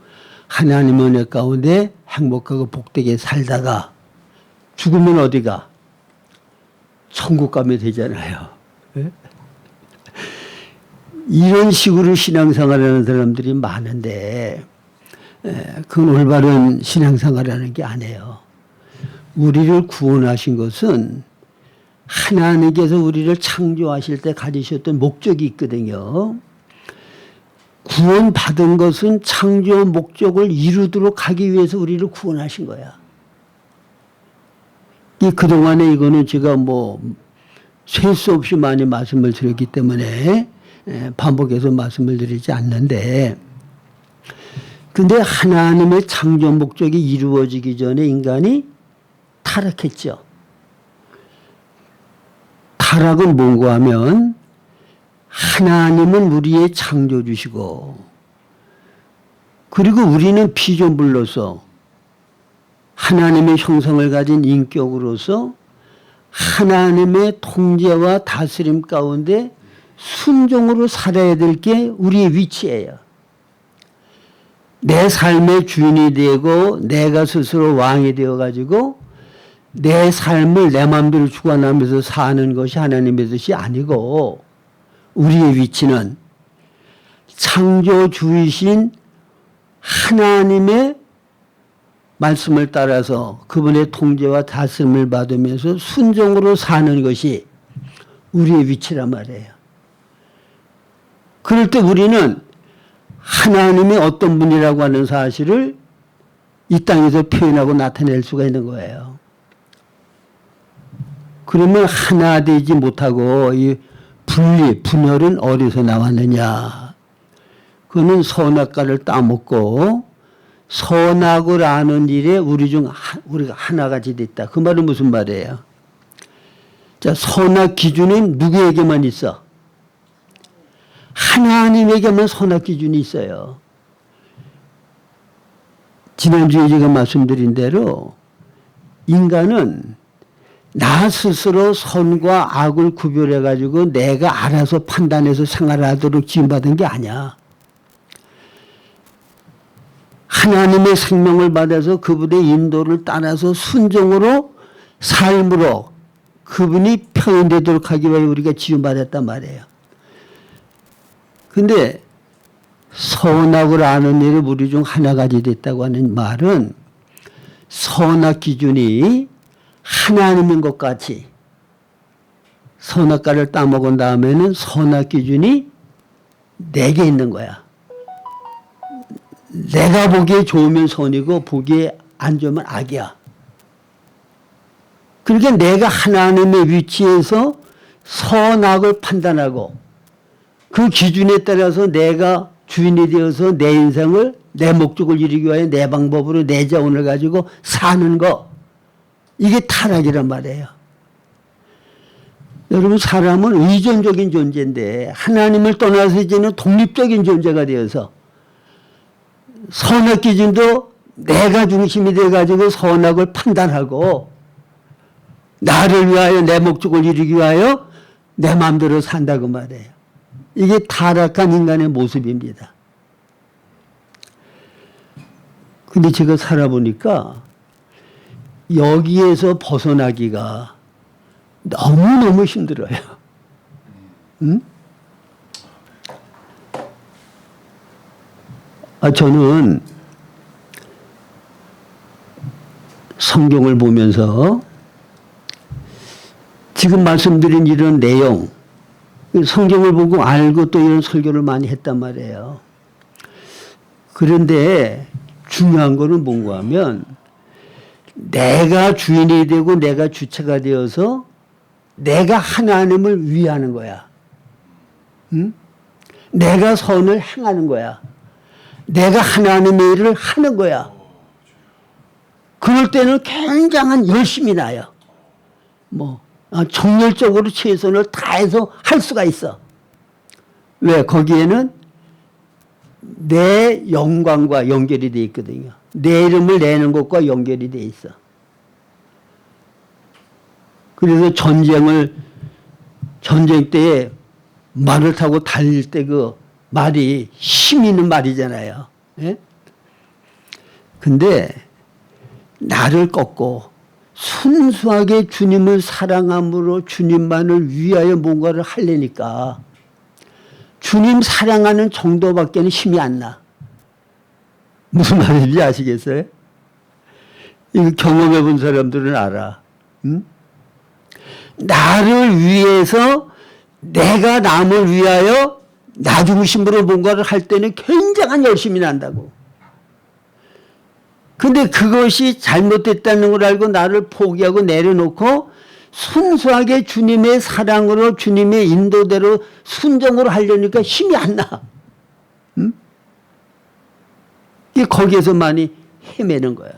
하나님의 은혜 가운데 행복하고 복되게 살다가 죽으면 어디가? 천국 가면 되잖아요. 이런 식으로 신앙생활하는 사람들이 많은데 그건 올바른 신앙생활하는 게 아니에요. 우리를 구원하신 것은 하나님께서 우리를 창조하실 때 가지셨던 목적이 있거든요. 구원받은 것은 창조 목적을 이루도록 하기 위해서 우리를 구원하신 거야. 그동안에 이거는 제가 셀 수 없이 많이 말씀을 드렸기 때문에 반복해서 말씀을 드리지 않는데 근데 하나님의 창조 목적이 이루어지기 전에 인간이 타락했죠. 타락은 뭔가 하면 하나님은 우리의 창조주시고 그리고 우리는 피조물로서 하나님의 형상을 가진 인격으로서 하나님의 통제와 다스림 가운데 순종으로 살아야 될 게 우리의 위치예요. 내 삶의 주인이 되고 내가 스스로 왕이 되어가지고 내 삶을 내 마음대로 주관하면서 사는 것이 하나님의 뜻이 아니고 우리의 위치는 창조주이신 하나님의 말씀을 따라서 그분의 통제와 다스림을 받으면서 순종으로 사는 것이 우리의 위치란 말이에요. 그럴 때 우리는 하나님이 어떤 분이라고 하는 사실을 이 땅에서 표현하고 나타낼 수가 있는 거예요. 그러면 하나 되지 못하고 이 분열은 어디서 나왔느냐. 그는 선악과를 따먹고 선악을 아는 일에 우리가 하나같이 됐다. 그 말은 무슨 말이에요? 자, 선악 기준이 누구에게만 있어? 하나님에게만 선악 기준이 있어요. 지난주에 제가 말씀드린 대로 인간은 나 스스로 선과 악을 구별해가지고 내가 알아서 판단해서 생활하도록 지음받은 게 아니야. 하나님의 생명을 받아서 그분의 인도를 따라서 순종으로 삶으로 그분이 표현되도록 하기 위해 우리가 지음받았단 말이에요. 근데 선악을 아는 일을 우리 중 하나가지 됐다고 하는 말은 선악 기준이 하나님인 것 같이 선악과를 따먹은 다음에는 선악 기준이 내게 있는 거야. 내가 보기에 좋으면 선이고 보기에 안 좋으면 악이야. 그러니까 내가 하나님의 위치에서 선악을 판단하고 그 기준에 따라서 내가 주인이 되어서 내 인생을 내 목적을 이루기 위하여 내 방법으로 내 자원을 가지고 사는 거, 이게 타락이란 말이에요. 여러분, 사람은 의존적인 존재인데 하나님을 떠나서 이제는 독립적인 존재가 되어서 선악 기준도 내가 중심이 돼가지고 선악을 판단하고 나를 위하여 내 목적을 이루기 위하여 내 마음대로 산다고 말해요. 이게 타락한 인간의 모습입니다. 근데 제가 살아보니까 여기에서 벗어나기가 너무너무 힘들어요. 응? 저는 성경을 보면서 지금 말씀드린 이런 내용, 성경을 보고 알고 또 이런 설교를 많이 했단 말이에요. 그런데 중요한 거는 뭔가 하면 내가 주인이 되고 내가 주체가 되어서 내가 하나님을 위하는 거야. 응? 내가 선을 행하는 거야. 내가 하나님의 일을 하는 거야. 그럴 때는 굉장한 열심이 나요. 정열적으로 최선을 다해서 할 수가 있어. 왜? 거기에는 내 영광과 연결이 돼 있거든요. 내 이름을 내는 것과 연결이 돼 있어. 그래서 전쟁 때에 말을 타고 달릴 때 그 말이 힘 있는 말이잖아요. 예? 근데 나를 꺾고 순수하게 주님을 사랑함으로 주님만을 위하여 뭔가를 하려니까 주님 사랑하는 정도밖에는 힘이 안 나. 무슨 말인지 아시겠어요? 이거 경험해 본 사람들은 알아. 응? 나를 위해서 내가 남을 위하여 나 중심으로 뭔가를 할 때는 굉장한 열심이 난다고. 근데 그것이 잘못됐다는 걸 알고 나를 포기하고 내려놓고 순수하게 주님의 사랑으로 주님의 인도대로 순종으로 하려니까 힘이 안 나. 응? 이게 거기에서 많이 헤매는 거야.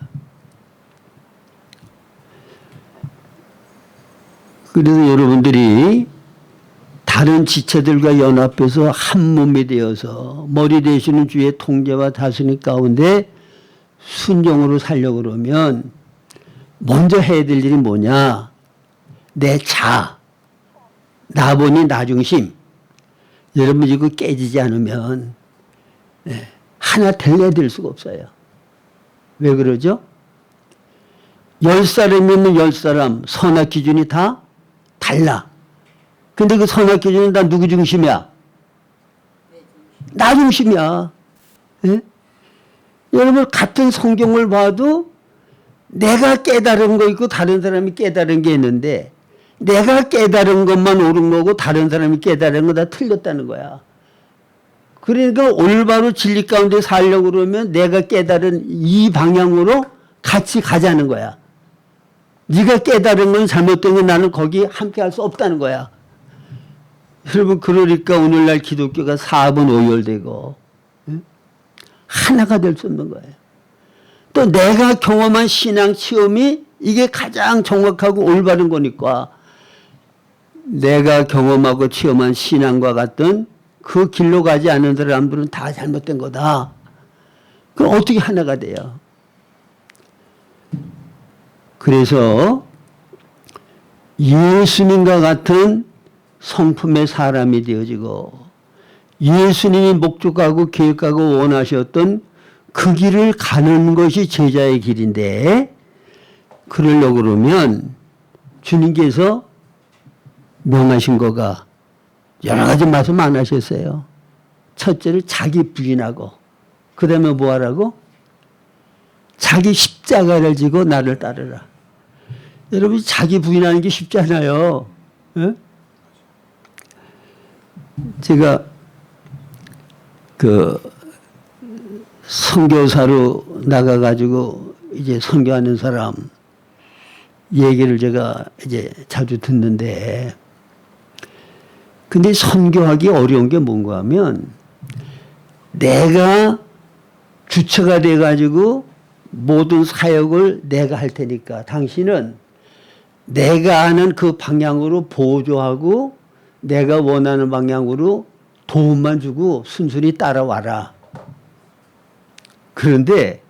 그래서 여러분들이 다른 지체들과 연합해서 한 몸이 되어서 머리 되시는 주의 통제와 다스림 가운데 순종으로 살려고 그러면 먼저 해야 될 일이 뭐냐? 내 자, 나 보니 나 중심. 여러분 이거 깨지지 않으면 하나 될 수가 없어요. 왜 그러죠? 10사람이면 10사람 선악 기준이 다 달라. 근데 그 선악 기준은 다 누구 중심이야? 나 중심이야. 예? 여러분 같은 성경을 봐도 내가 깨달은 거 있고 다른 사람이 깨달은 게 있는데 내가 깨달은 것만 옳은 거고 다른 사람이 깨달은 거 다 틀렸다는 거야. 그러니까 올바로 진리 가운데 살려고 그러면 내가 깨달은 이 방향으로 같이 가자는 거야. 네가 깨달은 건 잘못된 건 나는 거기 함께 할 수 없다는 거야. 여러분 그러니까 오늘날 기독교가 사분 오열되고 하나가 될 수 없는 거예요. 또 내가 경험한 신앙 체험이 이게 가장 정확하고 올바른 거니까 내가 경험하고 체험한 신앙과 같은 그 길로 가지 않는 사람들은 다 잘못된 거다. 그럼 어떻게 하나가 돼요? 그래서 예수님과 같은 성품의 사람이 되어지고 예수님이 목적하고 계획하고 원하셨던 그 길을 가는 것이 제자의 길인데 그러려고 그러면 주님께서 명하신 거가 여러 가지 말씀 안 하셨어요. 첫째를 자기 부인하고 그 다음에 뭐 하라고? 자기 십자가를 지고 나를 따르라. 여러분 자기 부인하는 게 쉽지 않아요. 예? 제가 그 선교사로 나가가지고 이제 선교하는 사람 얘기를 제가 이제 자주 듣는데 근데 선교하기 어려운 게 뭔가 하면 내가 주체가 돼가지고 모든 사역을 내가 할 테니까 당신은 내가 아는 그 방향으로 보조하고 내가 원하는 방향으로 도움만 주고 순순히 따라와라. 그런데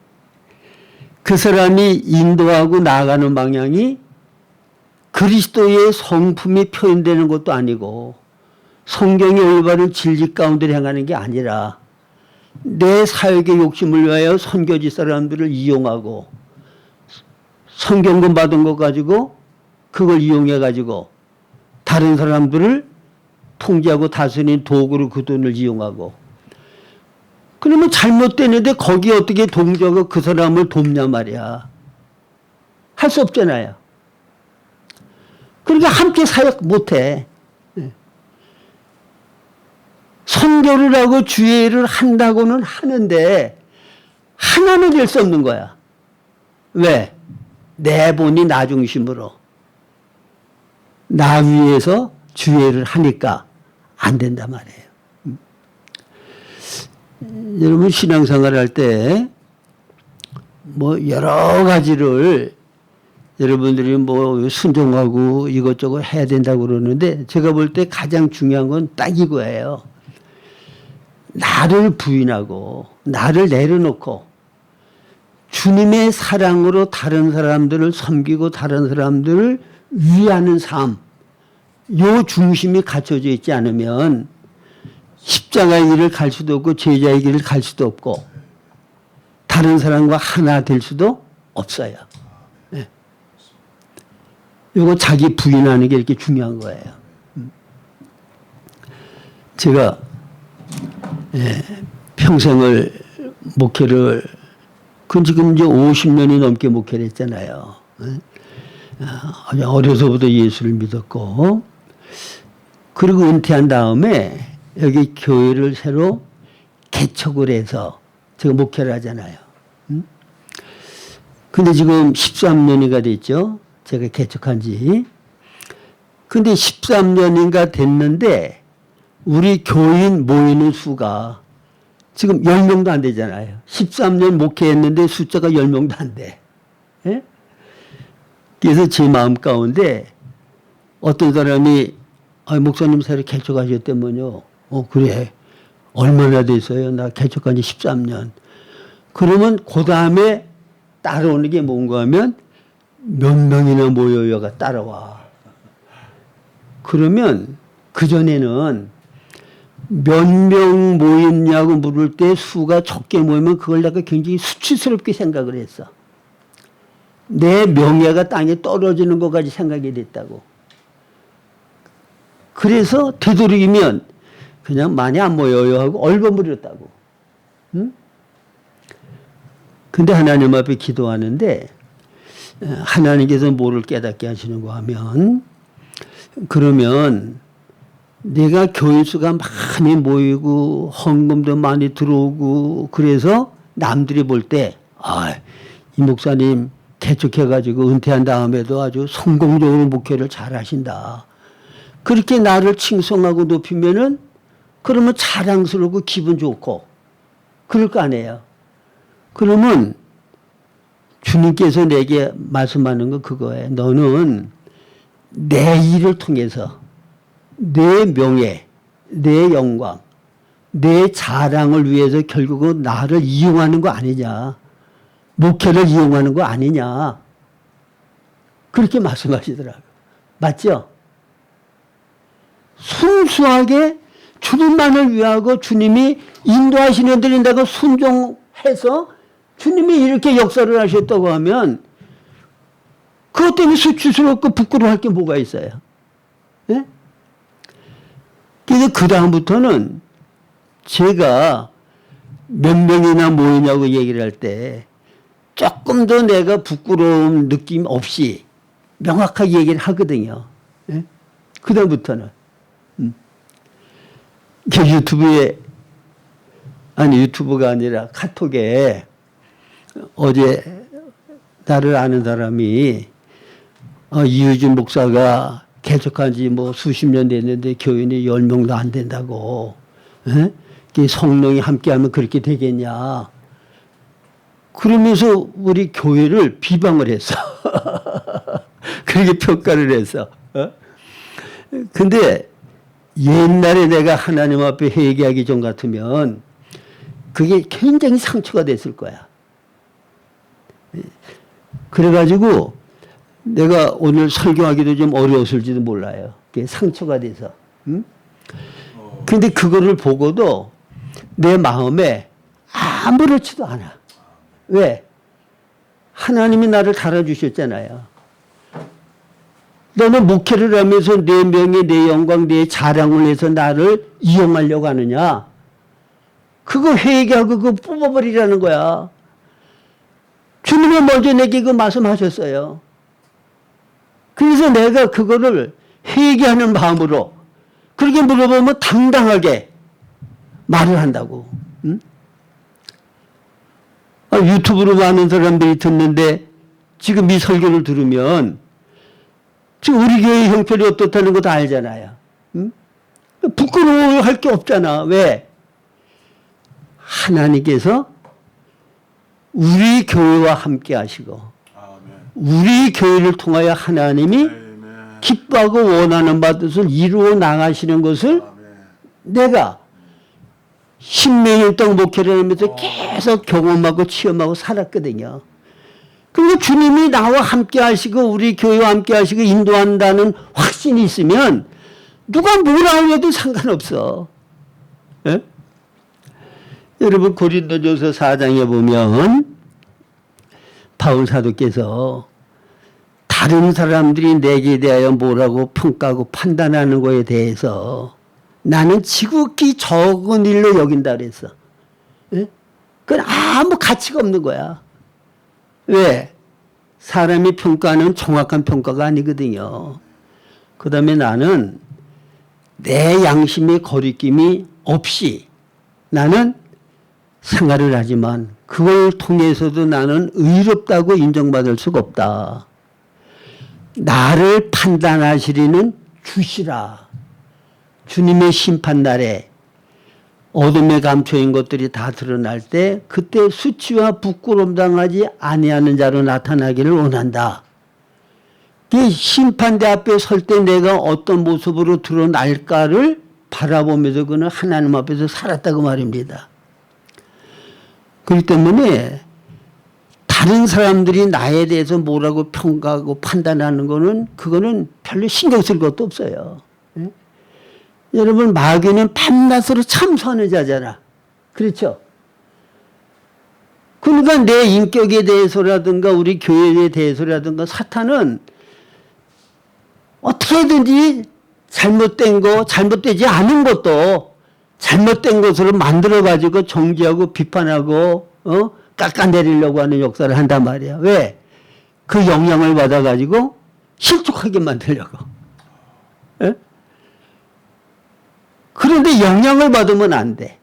그 사람이 인도하고 나아가는 방향이 그리스도의 성품이 표현되는 것도 아니고 성경의 올바른 진리 가운데 행하는 게 아니라 내 사역의 욕심을 위하여 선교지 사람들을 이용하고 성경금 받은 거 가지고 그걸 이용해 가지고 다른 사람들을 통제하고 다스리는 도구로 그 돈을 이용하고, 그러면 잘못되는데 거기에 어떻게 동조하고 그 사람을 돕냐 말이야. 할 수 없잖아요. 그러니까 함께 사역 못해. 선교를 하고 주의를 한다고는 하는데 하나는 될 수 없는 거야. 왜? 내 본이 나 중심으로 나 위해서 주의를 하니까 안 된단 말이에요. 여러분 신앙생활 할 때 뭐 여러 가지를 여러분들이 뭐 순종하고 이것저것 해야 된다고 그러는데 제가 볼 때 가장 중요한 건 딱 이거예요. 나를 부인하고 나를 내려놓고 주님의 사랑으로 다른 사람들을 섬기고 다른 사람들을 위하는 삶, 요 중심이 갖춰져 있지 않으면 십자가의 길을 갈 수도 없고 제자의 길을 갈 수도 없고 다른 사람과 하나 될 수도 없어요. 네. 요거 자기 부인하는 게 이렇게 중요한 거예요. 제가 평생을 목회를 지금 이제 50년이 넘게 목회를 했잖아요. 어려서부터 예수를 믿었고, 그리고 은퇴한 다음에 여기 교회를 새로 개척을 해서 제가 목회를 하잖아요. 근데 지금 13년이가 됐죠. 제가 개척한 지. 근데 13년인가 됐는데 우리 교인 모이는 수가 지금 10명도 안 되잖아요. 13년 목회했는데 숫자가 10명도 안 돼. 예? 그래서 제 마음 가운데 어떤 사람이 목사님 새로 개척하셨다면요. 그래. 얼마나 됐어요? 나 개척한 지 13년. 그러면 그 다음에 따라오는 게 뭔가 하면 몇 명이나 모여요가 따라와. 그러면 그전에는 몇 명 모였냐고 물을 때 수가 적게 모이면 그걸 내가 굉장히 수치스럽게 생각을 했어. 내 명예가 땅에 떨어지는 것까지 생각이 됐다고. 그래서 되도록이면 그냥 많이 안 모여요 하고 얼버무렸다고. 응? 근데 하나님 앞에 기도하는데 하나님께서 뭐를 깨닫게 하시는가 하면, 그러면 내가 교회 수가 많이 모이고 헌금도 많이 들어오고 그래서 남들이 볼 때 이 목사님 개척해가지고 은퇴한 다음에도 아주 성공적으로 목회를 잘 하신다. 그렇게 나를 칭송하고 높이면은 그러면 자랑스럽고 기분 좋고 그럴 거 아니에요. 그러면 주님께서 내게 말씀하는 건 그거예요. 너는 내 일을 통해서 내 명예, 내 영광, 내 자랑을 위해서 결국은 나를 이용하는 거 아니냐. 목회를 이용하는 거 아니냐. 그렇게 말씀하시더라고요. 맞죠? 순수하게 주님만을 위하고 주님이 인도하시는 데인다고 순종해서 주님이 이렇게 역사를 하셨다고 하면 그것 때문에 수치스럽고 부끄러워할 게 뭐가 있어요? 네? 그래서 그 다음부터는 제가 몇 명이나 모이냐고 얘기를 할 때 조금 더 내가 부끄러움 느낌 없이 명확하게 얘기를 하거든요. 네? 그 다음부터는. 유튜브에, 아니 유튜브가 아니라 카톡에 어제 나를 아는 사람이 이유진 목사가 개척한 지 뭐 수십 년 됐는데 교인이 10명도 안 된다고. 에? 성령이 함께하면 그렇게 되겠냐. 그러면서 우리 교회를 비방을 했어. 그렇게 평가를 했어. 근데 옛날에 내가 하나님 앞에 회개하기 전 같으면 그게 굉장히 상처가 됐을 거야. 그래가지고 내가 오늘 설교하기도 좀 어려웠을지도 몰라요. 그게 상처가 돼서. 응? 근데 그거를 보고도 내 마음에 아무렇지도 않아. 왜? 하나님이 나를 달아주셨잖아요. 너는 목회를 하면서 내 명예, 내 영광, 내 자랑을 해서 나를 이용하려고 하느냐? 그거 회개하고 그거 뽑아버리라는 거야. 주님이 먼저 내게 그 말씀하셨어요. 그래서 내가 그거를 회개하는 마음으로 그렇게 물어보면 당당하게 말을 한다고. 응? 유튜브로 많은 사람들이 듣는데 지금 이 설교를 들으면 지금 우리 교회 형편이 어떻다는 거 다 알잖아요. 응? 부끄러워할 게 없잖아. 왜? 하나님께서 우리 교회와 함께 하시고 우리 교회를 통하여 하나님이 기뻐하고 원하는 바뜻을 이루어 나가시는 것을 내가 십몇 년 목회를 하면서 계속 경험하고 체험하고 살았거든요. 그리고 주님이 나와 함께 하시고 우리 교회와 함께 하시고 인도한다는 확신이 있으면 누가 뭐라 해도 상관없어. 예? 여러분 고린도전서 4장에 보면 바울 사도께서 다른 사람들이 내게 대하여 뭐라고 평가하고 판단하는 거에 대해서 나는 지극히 적은 일로 여긴다 그랬어. 예? 그건 아무 가치가 없는 거야. 왜? 사람이 평가하는 정확한 평가가 아니거든요. 그 다음에 나는 내 양심의 거리낌이 없이 나는 생활을 하지만 그걸 통해서도 나는 의롭다고 인정받을 수가 없다. 나를 판단하시리는 주시라. 주님의 심판날에 어둠에 감춰인 것들이 다 드러날 때 그때 수치와 부끄러움 당하지 아니하는 자로 나타나기를 원한다. 이 심판대 앞에 설 때 내가 어떤 모습으로 드러날까를 바라보면서 그는 하나님 앞에서 살았다고 말입니다. 그렇기 때문에 다른 사람들이 나에 대해서 뭐라고 평가하고 판단하는 거는 그거는 별로 신경 쓸 것도 없어요. 예? 여러분 마귀는 밤낮으로 참소하는 자잖아. 그렇죠? 그러니까 내 인격에 대해서라든가 우리 교회에 대해서라든가 사탄은 어떻게든지 잘못된 거, 잘못되지 않은 것도 잘못된 것으로 만들어가지고 정죄하고 비판하고 깎아내리려고 하는 역사를 한단 말이야. 왜? 그 영향을 받아가지고 실족하게 만들려고. 에? 그런데 영향을 받으면 안 돼.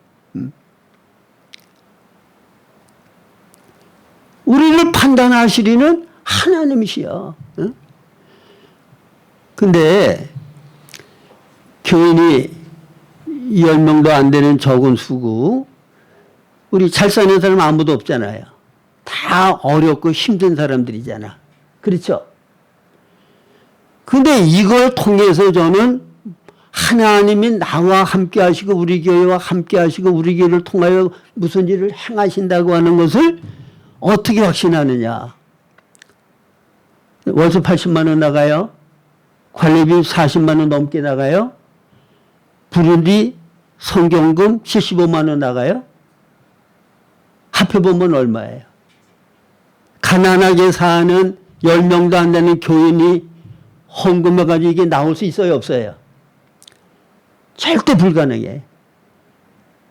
우리를 판단하시리는 하나님이시여. 근데 교인이 10명도 안 되는 적은 수구, 우리 잘 사는 사람 아무도 없잖아요. 다 어렵고 힘든 사람들이잖아. 그렇죠? 근데 이걸 통해서 저는 하나님이 나와 함께 하시고 우리 교회와 함께 하시고 우리 교회를 통하여 무슨 일을 행하신다고 하는 것을 어떻게 확신하느냐. 월세 80만 원 나가요. 관리비 40만 원 넘게 나가요. 부르디 성경금 75만 원 나가요. 합해보면 얼마예요? 가난하게 사는 10명도 안 되는 교인이 헌금해가지고 이게 나올 수 있어요? 없어요? 절대 불가능해.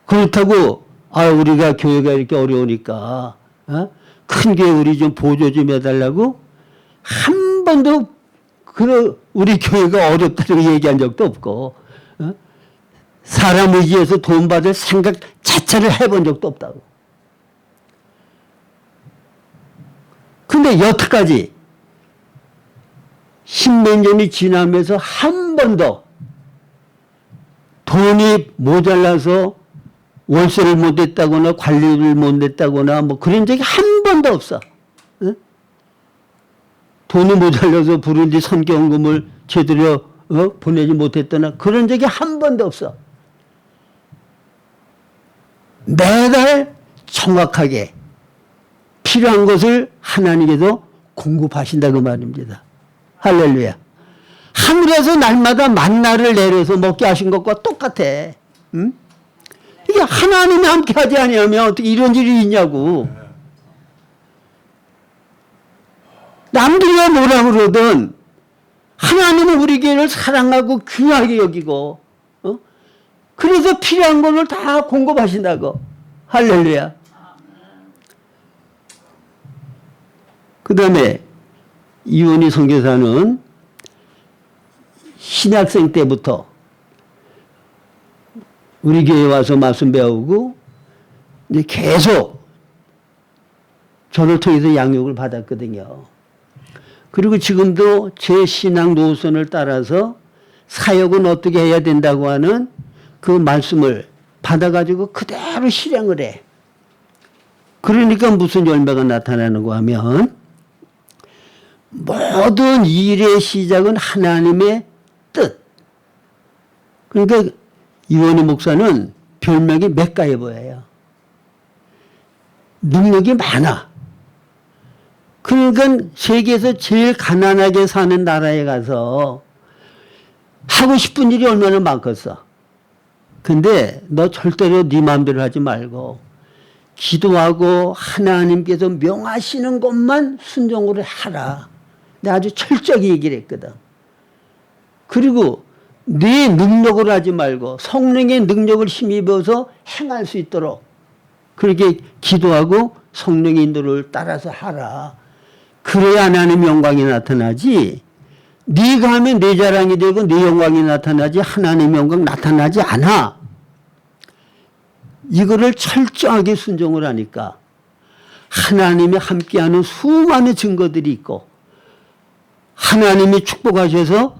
그렇다고 우리가 교회가 이렇게 어려우니까 큰 교회 우리 좀 보조 좀 해달라고 한 번도 우리 교회가 어렵다고 얘기한 적도 없고 사람 의지에서 돈 받을 생각 자체를 해본 적도 없다고. 근데 여태까지 십몇 년이 지나면서 한 번도 돈이 모자라서 월세를 못 냈다거나 관리를 못 냈다거나 뭐 그런 적이 한 번도 없어. 응? 돈이 모자라서 부르디 선경금을 제대로 보내지 못했다나 그런 적이 한 번도 없어. 매달 정확하게 필요한 것을 하나님께서 공급하신다고 말입니다. 할렐루야. 하늘에서 날마다 만나를 내려서 먹게 하신 것과 똑같아. 응? 이게 하나님이 함께 하지 아니하면 어떻게 이런 일이 있냐고. 남들이 뭐라 그러든 하나님은 우리 교회를 사랑하고 귀하게 여기고 그래서 필요한 것을 다 공급하신다고. 할렐루야. 그 다음에 이원희 선교사는 신학생 때부터 우리 교회에 와서 말씀 배우고 이제 계속 저를 통해서 양육을 받았거든요. 그리고 지금도 제 신앙 노선을 따라서 사역은 어떻게 해야 된다고 하는 그 말씀을 받아가지고 그대로 실행을 해. 그러니까 무슨 열매가 나타나는가 하면 모든 일의 시작은 하나님의 뜻. 그러니까 이원희 목사는 별명이 맥가이버예요. 능력이 많아. 그러니까 세계에서 제일 가난하게 사는 나라에 가서 하고 싶은 일이 얼마나 많겠어. 근데 너 절대로 네 마음대로 하지 말고 기도하고 하나님께서 명하시는 것만 순종으로 하라. 내가 아주 철저하게 얘기를 했거든. 그리고 네 능력으로 하지 말고 성령의 능력을 힘입어서 행할 수 있도록 그렇게 기도하고 성령의 인도를 따라서 하라. 그래야 하나님의 영광이 나타나지. 네가 하면 내 자랑이 되고 내 영광이 나타나지 하나님의 영광 나타나지 않아. 이거를 철저하게 순종을 하니까 하나님이 함께하는 수많은 증거들이 있고 하나님이 축복하셔서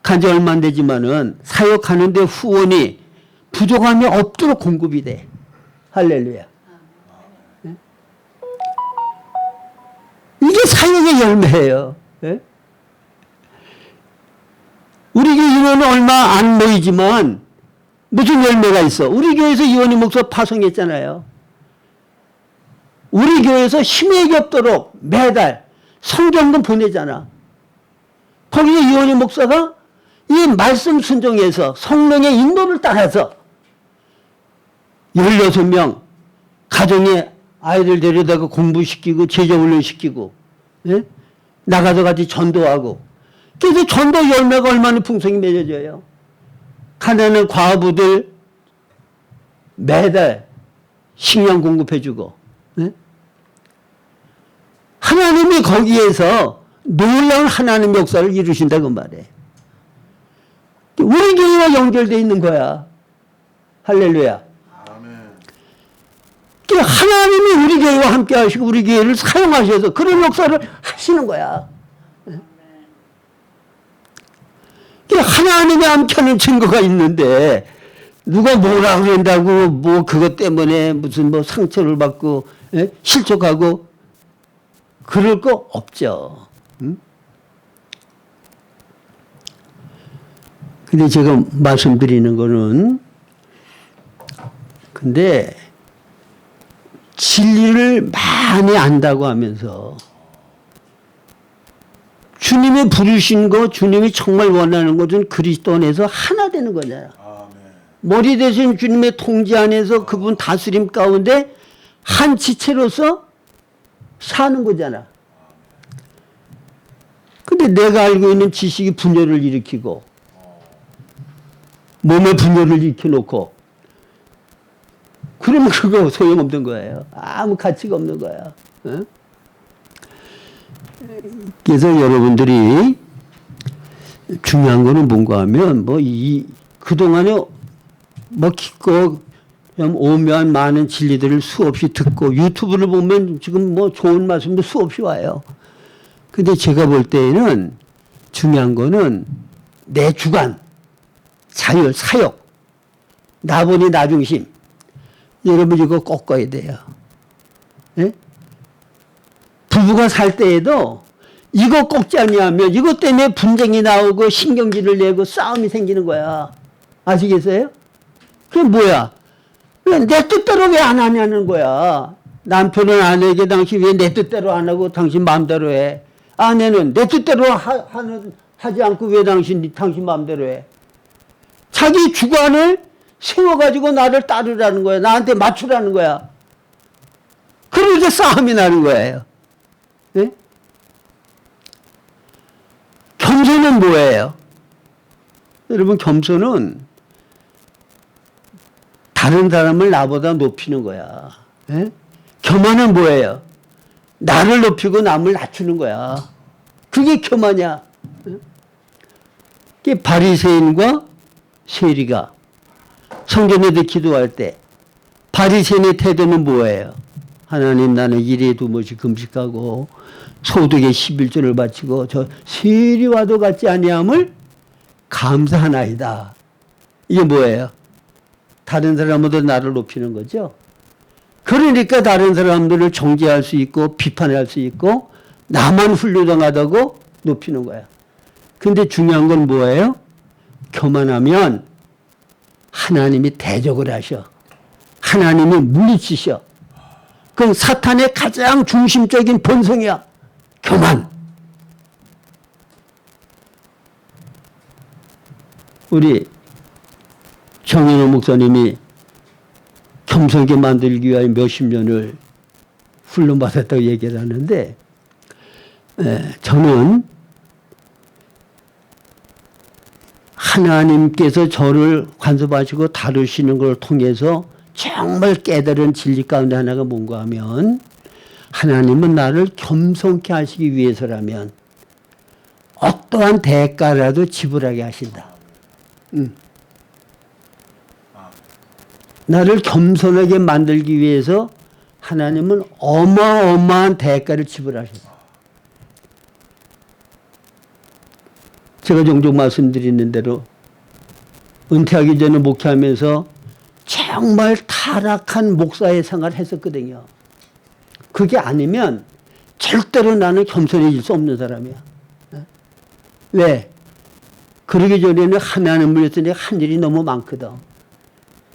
간지 얼마 안 되지만은 사역하는데 후원이 부족함이 없도록 공급이 돼. 할렐루야. 네? 이게 사역의 열매예요. 네? 우리 교회 인원은 얼마 안 모이지만 무슨 열매가 있어? 우리 교회에서 이원희 목사 파송했잖아요. 우리 교회에서 힘이 없도록 매달 성경도 보내잖아. 거기서 이원희 목사가 이 말씀 순종해서 성령의 인도를 따라서 16명 가정에 아이들 데려다가 공부시키고 제자훈련 시키고 예? 나가서 같이 전도하고 그래서 전도 열매가 얼마나 풍성히 맺어져요. 가난한 과부들 매달 식량 공급해주고 예? 하나님이 거기에서 놀라운 하나님의 역사를 이루신다고 말해. 우리 교회와 연결되어 있는 거야. 할렐루야. 하나님이 우리 교회와 함께 하시고 우리 교회를 사용하셔서 그런 역사를 하시는 거야. 하나님이 함께하는 증거가 있는데 누가 뭐라 그런다고 뭐 그것 때문에 무슨 뭐 상처를 받고 실족하고 그럴 거 없죠. 근데 제가 말씀드리는 거는 근데 진리를 많이 안다고 하면서 주님이 부르신 거, 주님이 정말 원하는 것은 그리스도 안에서 하나 되는 거잖아. 머리 대신 주님의 통제 안에서 그분 다스림 가운데 한 지체로서 사는 거잖아. 근데 내가 알고 있는 지식이 분열을 일으키고 몸에 분열을 일으켜놓고 그러면 그거 소용없는 거예요. 아무 가치가 없는 거야. 어? 그래서 여러분들이 중요한 거는 뭔가 하면 그동안에 깊고 오묘한 많은 진리들을 수없이 듣고 유튜브를 보면 지금 좋은 말씀도 수없이 와요. 근데 제가 볼 때에는 중요한 거는 내 주관, 자율, 사역, 나보니 나중심. 여러분 이거 꼭 꺼야 돼요. 예? 부부가 살 때에도 이거 꺾지 않냐면 이것 때문에 분쟁이 나오고 신경질을 내고 싸움이 생기는 거야. 아시겠어요? 그게 뭐야? 내 뜻대로 왜 안 하냐는 거야. 남편은 아내에게 당신 왜 내 뜻대로 안 하고 당신 마음대로 해. 아내는 내 뜻대로 하지 않고 왜 당신 마음대로 해. 자기 주관을 세워가지고 나를 따르라는 거야. 나한테 맞추라는 거야. 그러니까 싸움이 나는 거예요. 네? 겸손은 뭐예요? 여러분, 겸손은 다른 사람을 나보다 높이는 거야. 예? 교만은 뭐예요? 나를 높이고 남을 낮추는 거야. 그게 교만이야. 예? 바리새인과 세리가 성전에서 기도할 때 바리새인의 태도는 뭐예요? 하나님, 나는 일에 2번씩 금식하고 소득의 11조를 바치고 저 세리와도 같지 아니함을 감사하나이다. 이게 뭐예요? 다른 사람보다 나를 높이는 거죠. 그러니까 다른 사람들을 정죄할 수 있고 비판할 수 있고 나만 훌륭하다고 높이는 거야. 근데 중요한 건 뭐예요? 교만하면 하나님이 대적을 하셔. 하나님이 물리치셔. 그건 사탄의 가장 중심적인 본성이야. 교만. 우리 정인호 목사님이 겸손하게 만들기 위하여 몇십 년을 훈련받았다고 얘기를 하는데, 저는 하나님께서 저를 간섭하시고 다루시는 걸 통해서 정말 깨달은 진리 가운데 하나가 뭔가 하면, 하나님은 나를 겸손케 하시기 위해서라면 어떠한 대가라도 지불하게 하신다. 나를 겸손하게 만들기 위해서 하나님은 어마어마한 대가를 지불하셨다. 제가 종종 말씀드리는 대로 은퇴하기 전에 목회하면서 정말 타락한 목사의 생활을 했었거든요. 그게 아니면 절대로 나는 겸손해질 수 없는 사람이야. 왜? 그러기 전에는 하나님을 위해서 내가 한 일이 너무 많거든.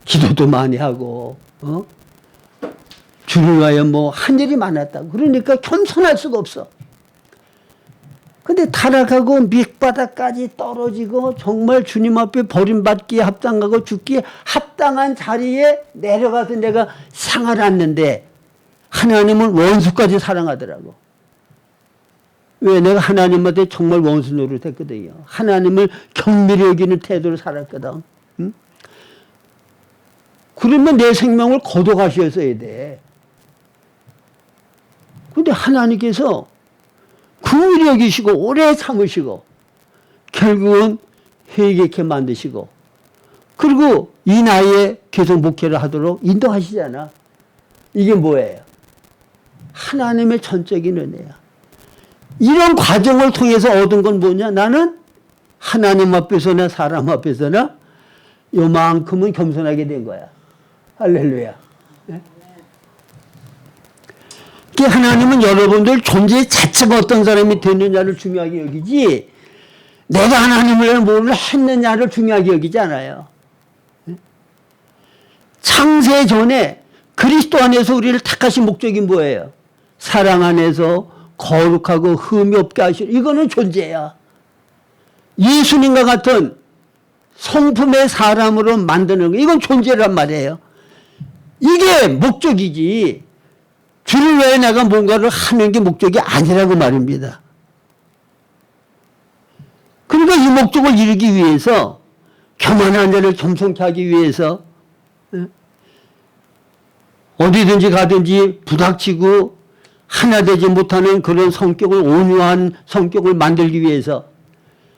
기도도 많이 하고, 주를 위하여 뭐 한 일이 많았다. 그러니까 겸손할 수가 없어. 근데 타락하고 밑바닥까지 떨어지고 정말 주님 앞에 버림받기에 합당하고 죽기에 합당한 자리에 내려가서 내가 상을 안는데 하나님은 원수까지 사랑하더라고. 왜? 내가 하나님한테 정말 원수 노릇했거든요. 하나님을 경밀히 여기는 태도로 살았거든. 응? 그러면 내 생명을 거둬가셨어야 돼. 근데 하나님께서 긍휼히 여기시고 오래 참으시고 결국은 회개케 만드시고 그리고 이 나이에 계속 목회를 하도록 인도하시잖아. 이게 뭐예요? 하나님의 전적인 은혜야. 이런 과정을 통해서 얻은 건 뭐냐? 나는 하나님 앞에서나 사람 앞에서나 요만큼은 겸손하게 된 거야. 할렐루야. 네? 하나님은 여러분들 존재 자체가 어떤 사람이 되느냐를 중요하게 여기지 내가 하나님을 위해 뭘 했느냐를 중요하게 여기지 않아요. 네? 창세 전에 그리스도 안에서 우리를 택하신 목적이 뭐예요? 사랑 안에서 거룩하고 흠이 없게 하시는 이거는 존재야. 예수님과 같은 성품의 사람으로 만드는 거 이건 존재란 말이에요. 이게 목적이지 주를 위해 내가 뭔가를 하는 게 목적이 아니라고 말입니다. 그러니까 이 목적을 이루기 위해서 교만한 자를 겸손케 하기 위해서 어디든지 가든지 부닥치고 하나 되지 못하는 그런 성격을 온유한 성격을 만들기 위해서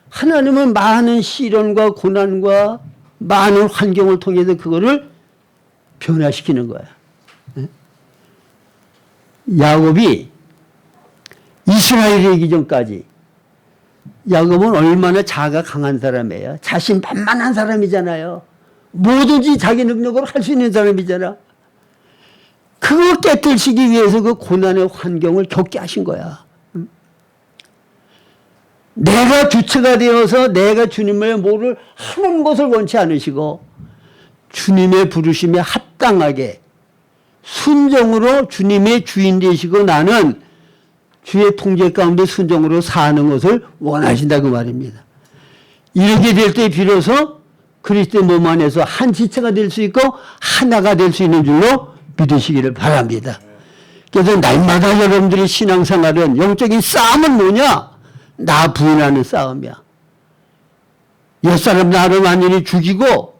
하나님은 많은 시련과 고난과 많은 환경을 통해서 그거를 변화시키는 거야. 야곱이 이스라엘에 이기 전까지 야곱은 얼마나 자아가 강한 사람이에요. 자신만만한 사람이잖아요. 뭐든지 자기 능력으로 할 수 있는 사람이잖아. 그걸 깨뜨리시기 위해서 그 고난의 환경을 겪게 하신 거야. 내가 주체가 되어서 내가 주님의 뭐를 하는 것을 원치 않으시고 주님의 부르심에 합당하게 순종으로 주님의 주인 되시고 나는 주의 통제 가운데 순종으로 사는 것을 원하신다고 말입니다. 이렇게 될 때 비로소 그리스도의 몸 안에서 한 지체가 될 수 있고 하나가 될 수 있는 줄로 믿으시기를 바랍니다. 그래서 날마다 여러분들의 신앙생활은 영적인 싸움은 뭐냐? 나 부인하는 싸움이야. 옛사람 나를 완전히 죽이고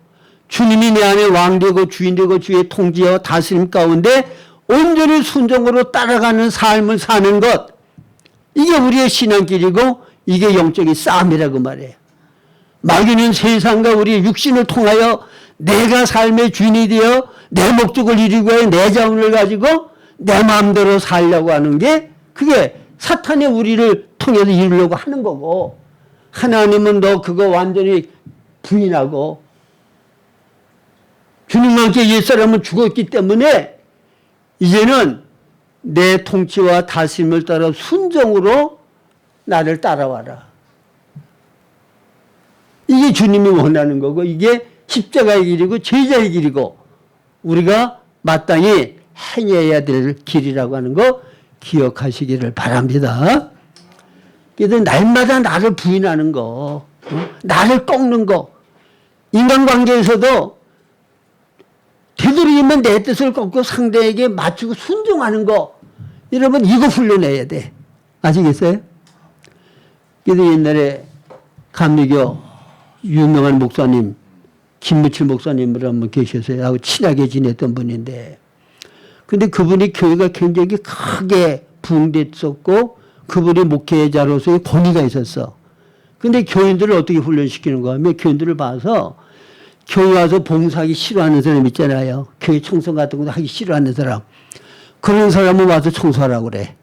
주님이 내 안에 왕되고 주인되고 주의 통제와 다스림 가운데 온전히 순종으로 따라가는 삶을 사는 것, 이게 우리의 신앙길이고 이게 영적인 싸움이라고 말해요. 마귀는 세상과 우리의 육신을 통하여 내가 삶의 주인이 되어 내 목적을 이루고 내 자원을 가지고 내 마음대로 살려고 하는 게, 그게 사탄이 우리를 통해서 이루려고 하는 거고, 하나님은 너 그거 완전히 부인하고 주님과 함께 옛사람은 죽었기 때문에 이제는 내 통치와 다스림을 따라 순종으로 나를 따라와라. 이게 주님이 원하는 거고, 이게 십자가의 길이고 제자의 길이고 우리가 마땅히 행해야 될 길이라고 하는 거 기억하시기를 바랍니다. 그래서 날마다 나를 부인하는 거, 나를 꺾는 거, 인간관계에서도 되도록이면 내 뜻을 꺾고 상대에게 맞추고 순종하는 거, 여러분 이거 훈련해야 돼. 아시겠어요? 그래서 옛날에 감리교 유명한 목사님 김무칠 목사님으로 한번 계셨어요. 하고 친하게 지냈던 분인데, 근데 그분이 교회가 굉장히 크게 부흥됐었고 그분이 목회자로서의 권위가 있었어. 근데 교인들을 어떻게 훈련시키는가 하면, 교인들을 봐서 교회 와서 봉사하기 싫어하는 사람 있잖아요. 교회 청소 같은 거 하기 싫어하는 사람. 그런 사람은 와서 청소하라고 그래.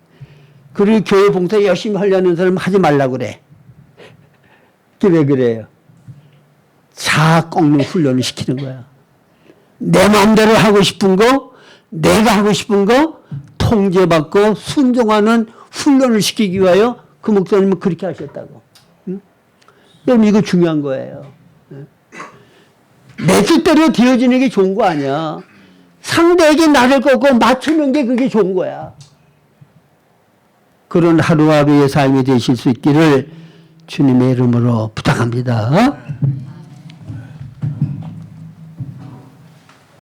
그리고 교회 봉사 열심히 하려는 사람은 하지 말라고 그래. 왜 그래요? 자아 꺾는 훈련을 시키는 거야. 내 마음대로 하고 싶은 거, 내가 하고 싶은 거 통제받고 순종하는 훈련을 시키기 위하여 그 목사님은 그렇게 하셨다고. 응? 여러분 이거 중요한 거예요. 내 뜻대로 되어지는 게 좋은 거 아니야. 상대에게 나를 꺾고 맞추는 게 그게 좋은 거야. 그런 하루하루의 삶이 되실 수 있기를 주님의 이름으로 부탁합니다.